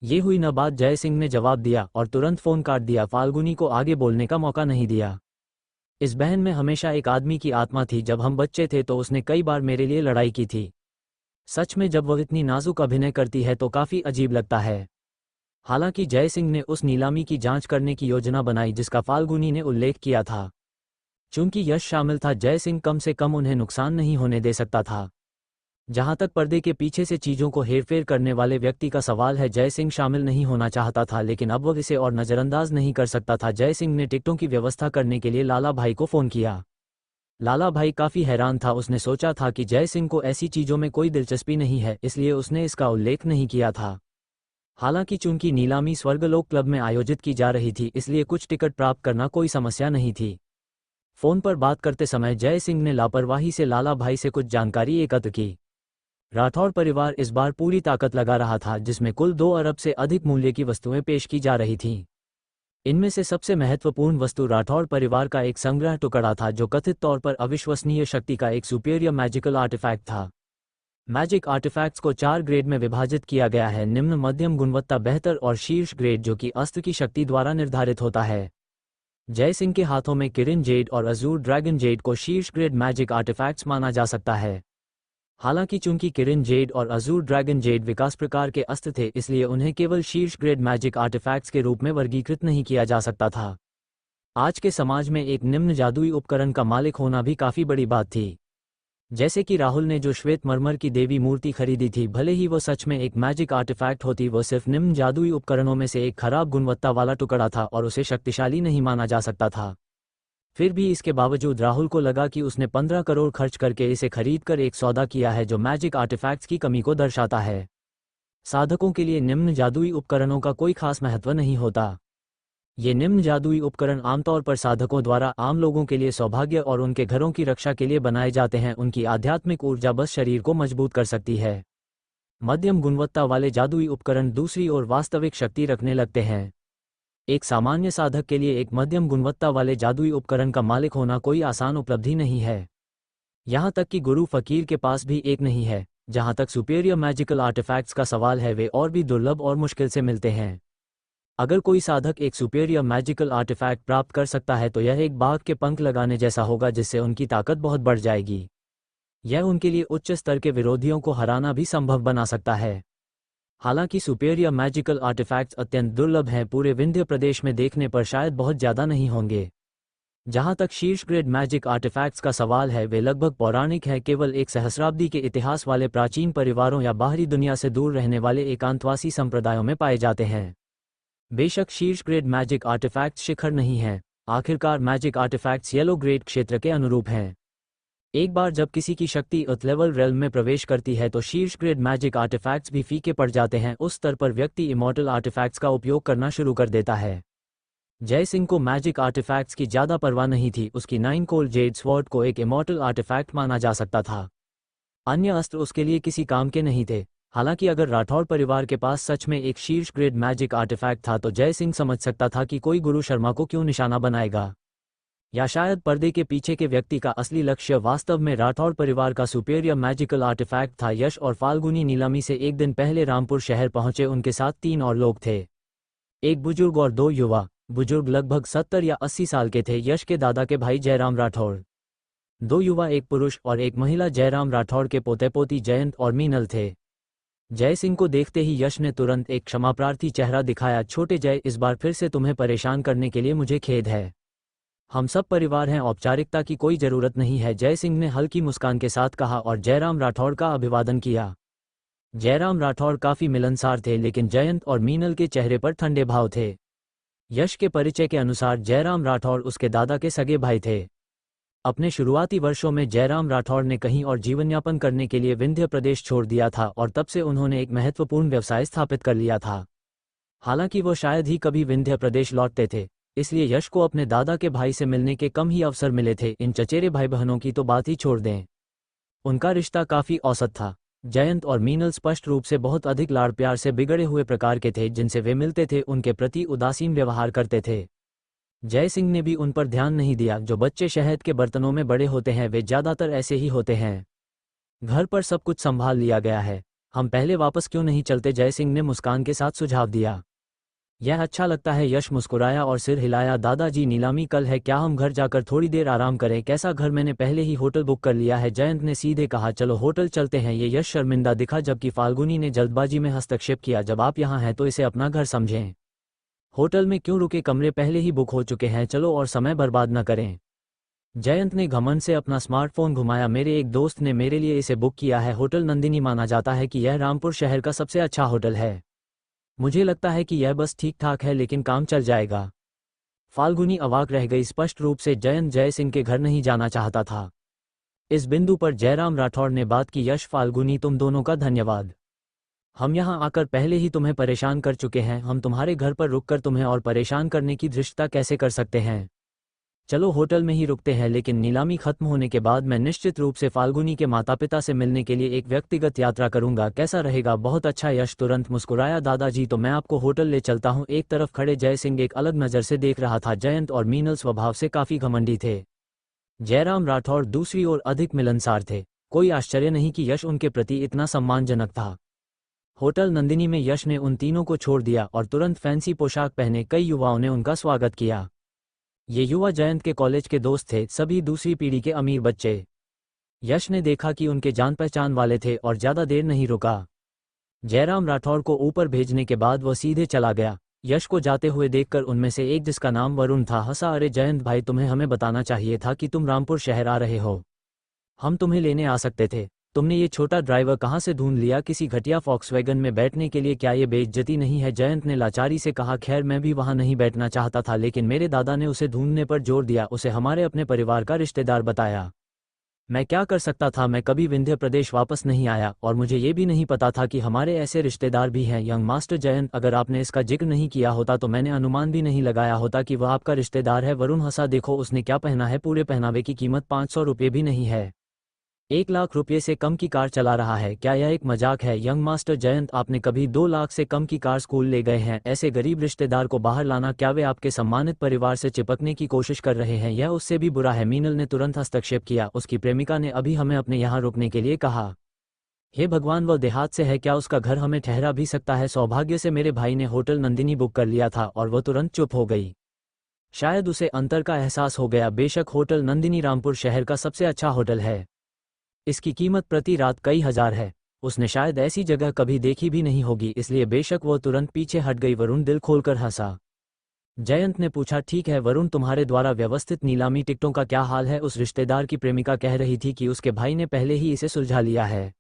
ये हुई न बात, जय सिंह ने जवाब दिया और तुरंत फोन काट दिया। फाल्गुनी को आगे बोलने का मौका नहीं दिया। इस बहन में हमेशा एक आदमी की आत्मा थी। जब हम बच्चे थे तो उसने कई बार मेरे लिए लड़ाई की थी। सच में जब वह इतनी नाजुक अभिनय करती है तो काफी अजीब लगता है। हालांकि जय सिंह ने उस नीलामी की जांच करने की योजना बनाई जिसका फाल्गुनी ने उल्लेख किया था। चूंकि यश शामिल था, जय सिंह कम से कम उन्हें नुकसान नहीं होने दे सकता था। जहां तक पर्दे के पीछे से चीजों को हेरफेर करने वाले व्यक्ति का सवाल है, जय सिंह शामिल नहीं होना चाहता था, लेकिन अब वह इसे और नजरअंदाज नहीं कर सकता था। जय सिंह ने टिकटों की व्यवस्था करने के लिए लाला भाई को फोन किया। लाला भाई काफी हैरान था। उसने सोचा था कि जय सिंह को ऐसी चीजों में कोई दिलचस्पी नहीं है, इसलिए उसने इसका उल्लेख नहीं किया था। हालांकि चूंकि नीलामी स्वर्गलोक क्लब में आयोजित की जा रही थी, इसलिए कुछ टिकट प्राप्त करना कोई समस्या नहीं थी। फोन पर बात करते समय जय सिंह ने लापरवाही से लाला भाई से कुछ जानकारी एकत्र की। राठौड़ परिवार इस बार पूरी ताकत लगा रहा था, जिसमें कुल 2 अरब से अधिक मूल्य की वस्तुएं पेश की जा रही थीं। इनमें से सबसे महत्वपूर्ण वस्तु राठौड़ परिवार का एक संग्रह टुकड़ा था, जो कथित तौर पर अविश्वसनीय शक्ति का एक सुपीरियर मैजिकल आर्टिफैक्ट था। मैजिक आर्टिफैक्ट्स को 4 ग्रेड में विभाजित किया गया है: निम्न, मध्यम गुणवत्ता, बेहतर और शीर्ष ग्रेड, जो कि अस्त्र की शक्ति द्वारा निर्धारित होता है। जय सिंह के हाथों में किरिन जेड और अजूर ड्रैगन जेड को शीर्ष ग्रेड मैजिक आर्टिफैक्ट्स माना जा सकता है। हालांकि चूंकि किरिन जेड और अजूर ड्रैगन जेड विकास प्रकार के अस्त्र थे, इसलिए उन्हें केवल शीर्ष ग्रेड मैजिक आर्टिफैक्ट्स के रूप में वर्गीकृत नहीं किया जा सकता था। आज के समाज में एक निम्न जादुई उपकरण का मालिक होना भी काफी बड़ी बात थी। जैसे कि राहुल ने जो श्वेत मरमर की देवी मूर्ति खरीदी थी, भले ही वो सच में एक मैजिक आर्टिफैक्ट होती, वो सिर्फ निम्न जादुई उपकरणों में से एक खराब गुणवत्ता वाला टुकड़ा था और उसे शक्तिशाली नहीं माना जा सकता था। फिर भी इसके बावजूद राहुल को लगा कि उसने 15 करोड़ खर्च करके इसे खरीदकर एक सौदा किया है जो मैजिक आर्टिफैक्ट्स की कमी को दर्शाता है। साधकों के लिए निम्न जादुई उपकरणों का कोई खास महत्व नहीं होता। ये निम्न जादुई उपकरण आमतौर पर साधकों द्वारा आम लोगों के लिए सौभाग्य और उनके घरों की रक्षा के लिए बनाए जाते हैं। उनकी आध्यात्मिक ऊर्जा बस शरीर को मजबूत कर सकती है। मध्यम गुणवत्ता वाले जादुई उपकरण दूसरी ओर वास्तविक शक्ति रखने लगते हैं। एक सामान्य साधक के लिए एक मध्यम गुणवत्ता वाले जादुई उपकरण का मालिक होना कोई आसान उपलब्धि नहीं है। यहाँ तक कि गुरु फकीर के पास भी एक नहीं है। जहाँ तक सुपेरियर मैजिकल आर्टिफैक्ट्स का सवाल है, वे और भी दुर्लभ और मुश्किल से मिलते हैं। अगर कोई साधक एक सुपेरियर मैजिकल आर्टिफैक्ट प्राप्त कर सकता है तो यह एक बाघ के पंख लगाने जैसा होगा, जिससे उनकी ताकत बहुत बढ़ जाएगी। यह उनके लिए उच्च स्तर के विरोधियों को हराना भी संभव बना सकता है। हालांकि सुपेरियर मैजिकल आर्टिफैक्ट्स अत्यंत दुर्लभ हैं, पूरे विंध्य प्रदेश में देखने पर शायद बहुत ज़्यादा नहीं होंगे। जहां तक शीर्ष ग्रेड मैजिक आर्टिफैक्ट्स का सवाल है, वे लगभग पौराणिक हैं, केवल एक सहस्राब्दी के इतिहास वाले प्राचीन परिवारों या बाहरी दुनिया से दूर रहने वाले एकांतवासी संप्रदायों में पाए जाते हैं। बेशक शीर्ष ग्रेड मैजिक आर्टिफैक्ट्स शिखर नहीं हैं, आखिरकार मैजिक आर्टिफैक्ट्स येलो ग्रेड क्षेत्र के अनुरूप हैं। एक बार जब किसी की शक्ति उत लेवल रेल्म में प्रवेश करती है तो शीर्ष ग्रेड मैजिक आर्टिफैक्ट्स भी फीके पड़ जाते हैं। उस स्तर पर व्यक्ति इमॉर्टल आर्टिफैक्ट्स का उपयोग करना शुरू कर देता है। जय सिंह को मैजिक आर्टिफैक्ट्स की ज़्यादा परवाह नहीं थी। उसकी 9 कोल जेड स्वॉर्ड को एक इमॉर्टल आर्टिफैक्ट माना जा सकता था। अन्य अस्त्र उसके लिए किसी काम के नहीं थे। हालांकि अगर राठौड़ परिवार के पास सच में एक शीर्ष ग्रेड मैजिक आर्टिफैक्ट था तो जय सिंह समझ सकता था कि कोई गुरु शर्मा को क्यों निशाना बनाएगा। या शायद पर्दे के पीछे के व्यक्ति का असली लक्ष्य वास्तव में राठौड़ परिवार का सुपेरियर मैजिकल आर्टिफैक्ट था। यश और फाल्गुनी नीलामी से एक दिन पहले रामपुर शहर पहुंचे। उनके साथ 3 और लोग थे, एक बुजुर्ग और 2 युवा। बुजुर्ग लगभग 70 या 80 साल के थे, यश के दादा के भाई जयराम राठौड़। 2 युवा, एक पुरुष और एक महिला, जयराम राठौड़ के पोते पोती जयंत और मीनल थे। जय सिंह को देखते ही यश ने तुरंत एक क्षमाप्रार्थी चेहरा दिखाया। छोटे जय, इस बार फिर से तुम्हें परेशान करने के लिए मुझे खेद है। हम सब परिवार हैं, औपचारिकता की कोई जरूरत नहीं है, जय सिंह ने हल्की मुस्कान के साथ कहा और जयराम राठौड़ का अभिवादन किया। जयराम राठौड़ काफी मिलनसार थे, लेकिन जयंत और मीनल के चेहरे पर ठंडे भाव थे। यश के परिचय के अनुसार जयराम राठौड़ उसके दादा के सगे भाई थे। अपने शुरुआती वर्षों में जयराम राठौड़ ने कहीं और जीवनयापन करने के लिए विंध्य प्रदेश छोड़ दिया था और तब से उन्होंने एक महत्वपूर्ण व्यवसाय स्थापित कर लिया था। हालांकि वो शायद ही कभी विंध्य प्रदेश लौटते थे, इसलिए यश को अपने दादा के भाई से मिलने के कम ही अवसर मिले थे। इन चचेरे भाई बहनों की तो बात ही छोड़ दें, उनका रिश्ता काफी औसत था। जयंत और मीनल स्पष्ट रूप से बहुत अधिक लाड़ प्यार से बिगड़े हुए प्रकार के थे। जिनसे वे मिलते थे उनके प्रति उदासीन व्यवहार करते थे। जय सिंह ने भी उन पर ध्यान नहीं दिया। जो बच्चे शहद के बर्तनों में बड़े होते हैं वे ज्यादातर ऐसे ही होते हैं। घर पर सब कुछ संभाल लिया गया है, हम पहले वापस क्यों नहीं चलते, जय सिंह ने मुस्कान के साथ सुझाव दिया। यह अच्छा लगता है, यश मुस्कुराया और सिर हिलाया। दादाजी, नीलामी कल है, क्या हम घर जाकर थोड़ी देर आराम करें? कैसा घर? मैंने पहले ही होटल बुक कर लिया है, जयंत ने सीधे कहा। चलो होटल चलते हैं। ये यश शर्मिंदा दिखा, जबकि फाल्गुनी ने जल्दबाजी में हस्तक्षेप किया। जब आप यहाँ हैं तो इसे अपना घर समझें। होटल में क्यों रुके, कमरे पहले ही बुक हो चुके हैं, चलो और समय बर्बाद न करें। जयंत ने घमंड से अपना स्मार्टफोन घुमाया। मेरे एक दोस्त ने मेरे लिए इसे बुक किया है। होटल नंदिनी, माना जाता है कि यह रामपुर शहर का सबसे अच्छा होटल है। मुझे लगता है कि यह बस ठीक ठाक है, लेकिन काम चल जाएगा। फाल्गुनी अवाक रह गई। स्पष्ट रूप से जयंत जय सिंह के घर नहीं जाना चाहता था। इस बिंदु पर जयराम राठौड़ ने बात की। यश, फाल्गुनी, तुम दोनों का धन्यवाद। हम यहाँ आकर पहले ही तुम्हें परेशान कर चुके हैं, हम तुम्हारे घर पर रुककर तुम्हें और परेशान करने की धृष्टता कैसे कर सकते हैं। चलो होटल में ही रुकते हैं, लेकिन नीलामी खत्म होने के बाद मैं निश्चित रूप से फाल्गुनी के माता पिता से मिलने के लिए एक व्यक्तिगत यात्रा करूंगा। कैसा रहेगा? बहुत अच्छा, यश तुरंत मुस्कुराया। दादाजी, तो मैं आपको होटल ले चलता हूं। एक तरफ खड़े जय सिंह एक अलग नज़र से देख रहा था। जयंत और मीनल स्वभाव से काफी घमंडी थे। जयराम राठौड़ दूसरी ओर अधिक मिलनसार थे। कोई आश्चर्य नहीं कि यश उनके प्रति इतना सम्मानजनक था। होटल नंदिनी में यश ने उन तीनों को छोड़ दिया और तुरंत फैंसी पोशाक पहने कई युवाओं ने उनका स्वागत किया। ये युवा जयंत के कॉलेज के दोस्त थे, सभी दूसरी पीढ़ी के अमीर बच्चे। यश ने देखा कि उनके जान पहचान वाले थे और ज्यादा देर नहीं रुका। जयराम राठौड़ को ऊपर भेजने के बाद वह सीधे चला गया। यश को जाते हुए देखकर उनमें से एक, जिसका नाम वरुण था, हंसा। अरे जयंत भाई, तुम्हें हमें बताना चाहिए था कि तुम रामपुर शहर आ रहे हो। हम तुम्हें लेने आ सकते थे। तुमने ये छोटा ड्राइवर कहाँ से ढूंढ लिया? किसी घटिया फॉक्सवैगन में बैठने के लिए? क्या ये बेइज्जती नहीं है? जयंत ने लाचारी से कहा, खैर मैं भी वहाँ नहीं बैठना चाहता था, लेकिन मेरे दादा ने उसे ढूंढने पर जोर दिया, उसे हमारे अपने परिवार का रिश्तेदार बताया। मैं क्या कर सकता था? मैं कभी विंध्य प्रदेश वापस नहीं आया और मुझे ये भी नहीं पता था कि हमारे ऐसे रिश्तेदार भी हैं। यंग मास्टर जयंत, अगर आपने इसका जिक्र नहीं किया होता तो मैंने अनुमान भी नहीं लगाया होता कि वह आपका रिश्तेदार है। वरुण हंसा, देखो उसने क्या पहना है, पूरे पहनावे की कीमत 500 रुपये भी नहीं है। 1 लाख रुपये से कम की कार चला रहा है। क्या यह एक मजाक है? यंग मास्टर जयंत, आपने कभी 2 लाख से कम की कार स्कूल ले गए हैं? ऐसे गरीब रिश्तेदार को बाहर लाना, क्या वे आपके सम्मानित परिवार से चिपकने की कोशिश कर रहे हैं? यह उससे भी बुरा है। मीनल ने तुरंत हस्तक्षेप किया, उसकी प्रेमिका ने अभी हमें अपने यहाँ रुकने के लिए कहा। हे भगवान, वह देहात से है, क्या उसका घर हमें ठहरा भी सकता है? सौभाग्य से मेरे भाई ने होटल नंदिनी बुक कर लिया था और वह तुरंत चुप हो गई। शायद उसे अंतर का एहसास हो गया। बेशक होटल नंदिनी रामपुर शहर का सबसे अच्छा होटल है। इसकी कीमत प्रति रात कई हजार है। उसने शायद ऐसी जगह कभी देखी भी नहीं होगी, इसलिए बेशक वो तुरंत पीछे हट गई। वरुण दिल खोलकर हंसा। जयंत ने पूछा, ठीक है वरुण, तुम्हारे द्वारा व्यवस्थित नीलामी टिकटों का क्या हाल है? उस रिश्तेदार की प्रेमिका कह रही थी कि उसके भाई ने पहले ही इसे सुलझा लिया है।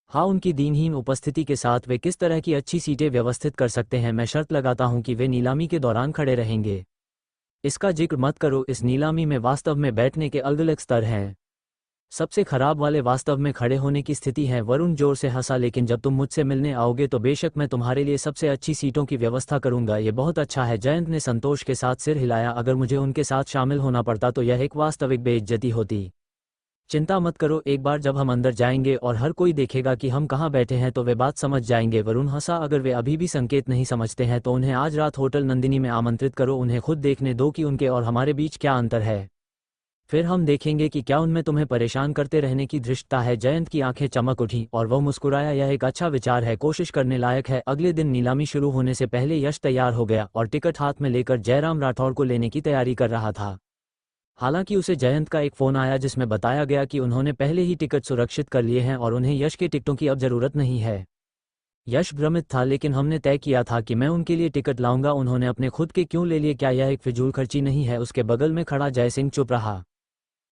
हाँ, उनकी दीनहीन उपस्थिति के साथ वे किस तरह की अच्छी सीटें व्यवस्थित कर सकते हैं? मैं शर्त लगाता हूं कि वे नीलामी के दौरान खड़े रहेंगे। इसका जिक्र मत करो। इस नीलामी में वास्तव में बैठने के अलग-अलग स्तर हैं। सबसे खराब वाले वास्तव में खड़े होने की स्थिति है। वरुण जोर से हंसा, लेकिन जब तुम मुझसे मिलने आओगे तो बेशक मैं तुम्हारे लिए सबसे अच्छी सीटों की व्यवस्था करूंगा। ये बहुत अच्छा है। जयंत ने संतोष के साथ सिर हिलाया। अगर मुझे उनके साथ शामिल होना पड़ता तो यह एक वास्तविक बेइज्जती होती। चिंता मत करो, एक बार जब हम अंदर जाएंगे और हर कोई देखेगा कि हम कहाँ बैठे हैं तो वे बात समझ जाएंगे। वरुण हंसा, अगर वे अभी भी संकेत नहीं समझते हैं तो उन्हें आज रात होटल नंदिनी में आमंत्रित करो। उन्हें खुद देखने दो कि उनके और हमारे बीच क्या अंतर है। फिर हम देखेंगे कि क्या उनमें तुम्हें परेशान करते रहने की धृष्टता है। जयंत की आंखें चमक उठीं और वह मुस्कुराया। यह एक अच्छा विचार है, कोशिश करने लायक है। अगले दिन नीलामी शुरू होने से पहले यश तैयार हो गया और टिकट हाथ में लेकर जयराम राठौड़ को लेने की तैयारी कर रहा था। हालांकि उसे जयंत का एक फ़ोन आया जिसमें बताया गया कि उन्होंने पहले ही टिकट सुरक्षित कर लिए हैं और उन्हें यश के टिकटों की अब ज़रूरत नहीं है। यश भ्रमित था, लेकिन हमने तय किया था कि मैं उनके लिए टिकट लाऊंगा। उन्होंने अपने खुद के क्यों ले लिए? क्या यह एक फिजूल खर्ची नहीं है? उसके बगल में खड़ा जयसिंह चुप रहा।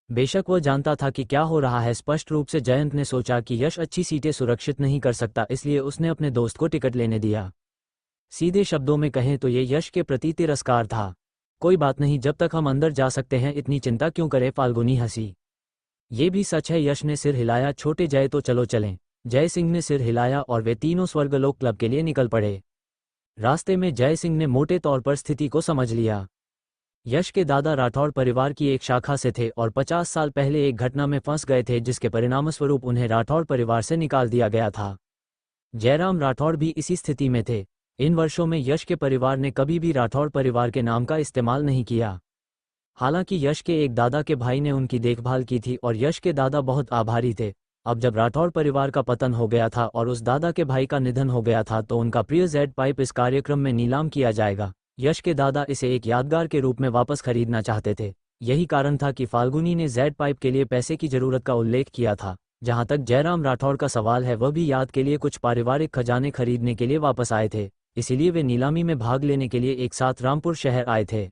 बेशक वह जानता था कि क्या हो रहा है। स्पष्ट रूप से जयंत ने सोचा कि यश अच्छी सीटें सुरक्षित नहीं कर सकता, इसलिए उसने अपने दोस्त को टिकट लेने दिया। सीधे शब्दों में कहें तो ये यश के प्रति तिरस्कार था। कोई बात नहीं, जब तक हम अंदर जा सकते हैं इतनी चिंता क्यों करें? फाल्गुनी हंसी। ये भी सच है। यश ने सिर हिलाया। छोटे जय, तो चलो चलें। जय सिंह ने सिर हिलाया और वे तीनों स्वर्गलोक क्लब के लिए निकल पड़े। रास्ते में जय सिंह ने मोटे तौर पर स्थिति को समझ लिया। यश के दादा राठौड़ परिवार की एक शाखा से थे और 50 साल पहले एक घटना में फंस गए थे, जिसके परिणामस्वरूप उन्हें राठौड़ परिवार से निकाल दिया गया था। जयराम राठौड़ भी इसी स्थिति में थे। इन वर्षों में यश के परिवार ने कभी भी राठौड़ परिवार के नाम का इस्तेमाल नहीं किया। हालांकि यश के एक दादा के भाई ने उनकी देखभाल की थी और यश के दादा बहुत आभारी थे। अब जब राठौड़ परिवार का पतन हो गया था और उस दादा के भाई का निधन हो गया था तो उनका प्रिय जेड पाइप इस कार्यक्रम में नीलाम किया जाएगा। यश के दादा इसे एक यादगार के रूप में वापस खरीदना चाहते थे। यही कारण था कि फाल्गुनी ने जेड पाइप के लिए पैसे की जरूरत का उल्लेख किया था। जहां तक जयराम राठौड़ का सवाल है, वह भी याद के लिए कुछ पारिवारिक खजाने खरीदने के लिए वापस आए थे, इसीलिए वे नीलामी में भाग लेने के लिए एक साथ रामपुर शहर आए थे।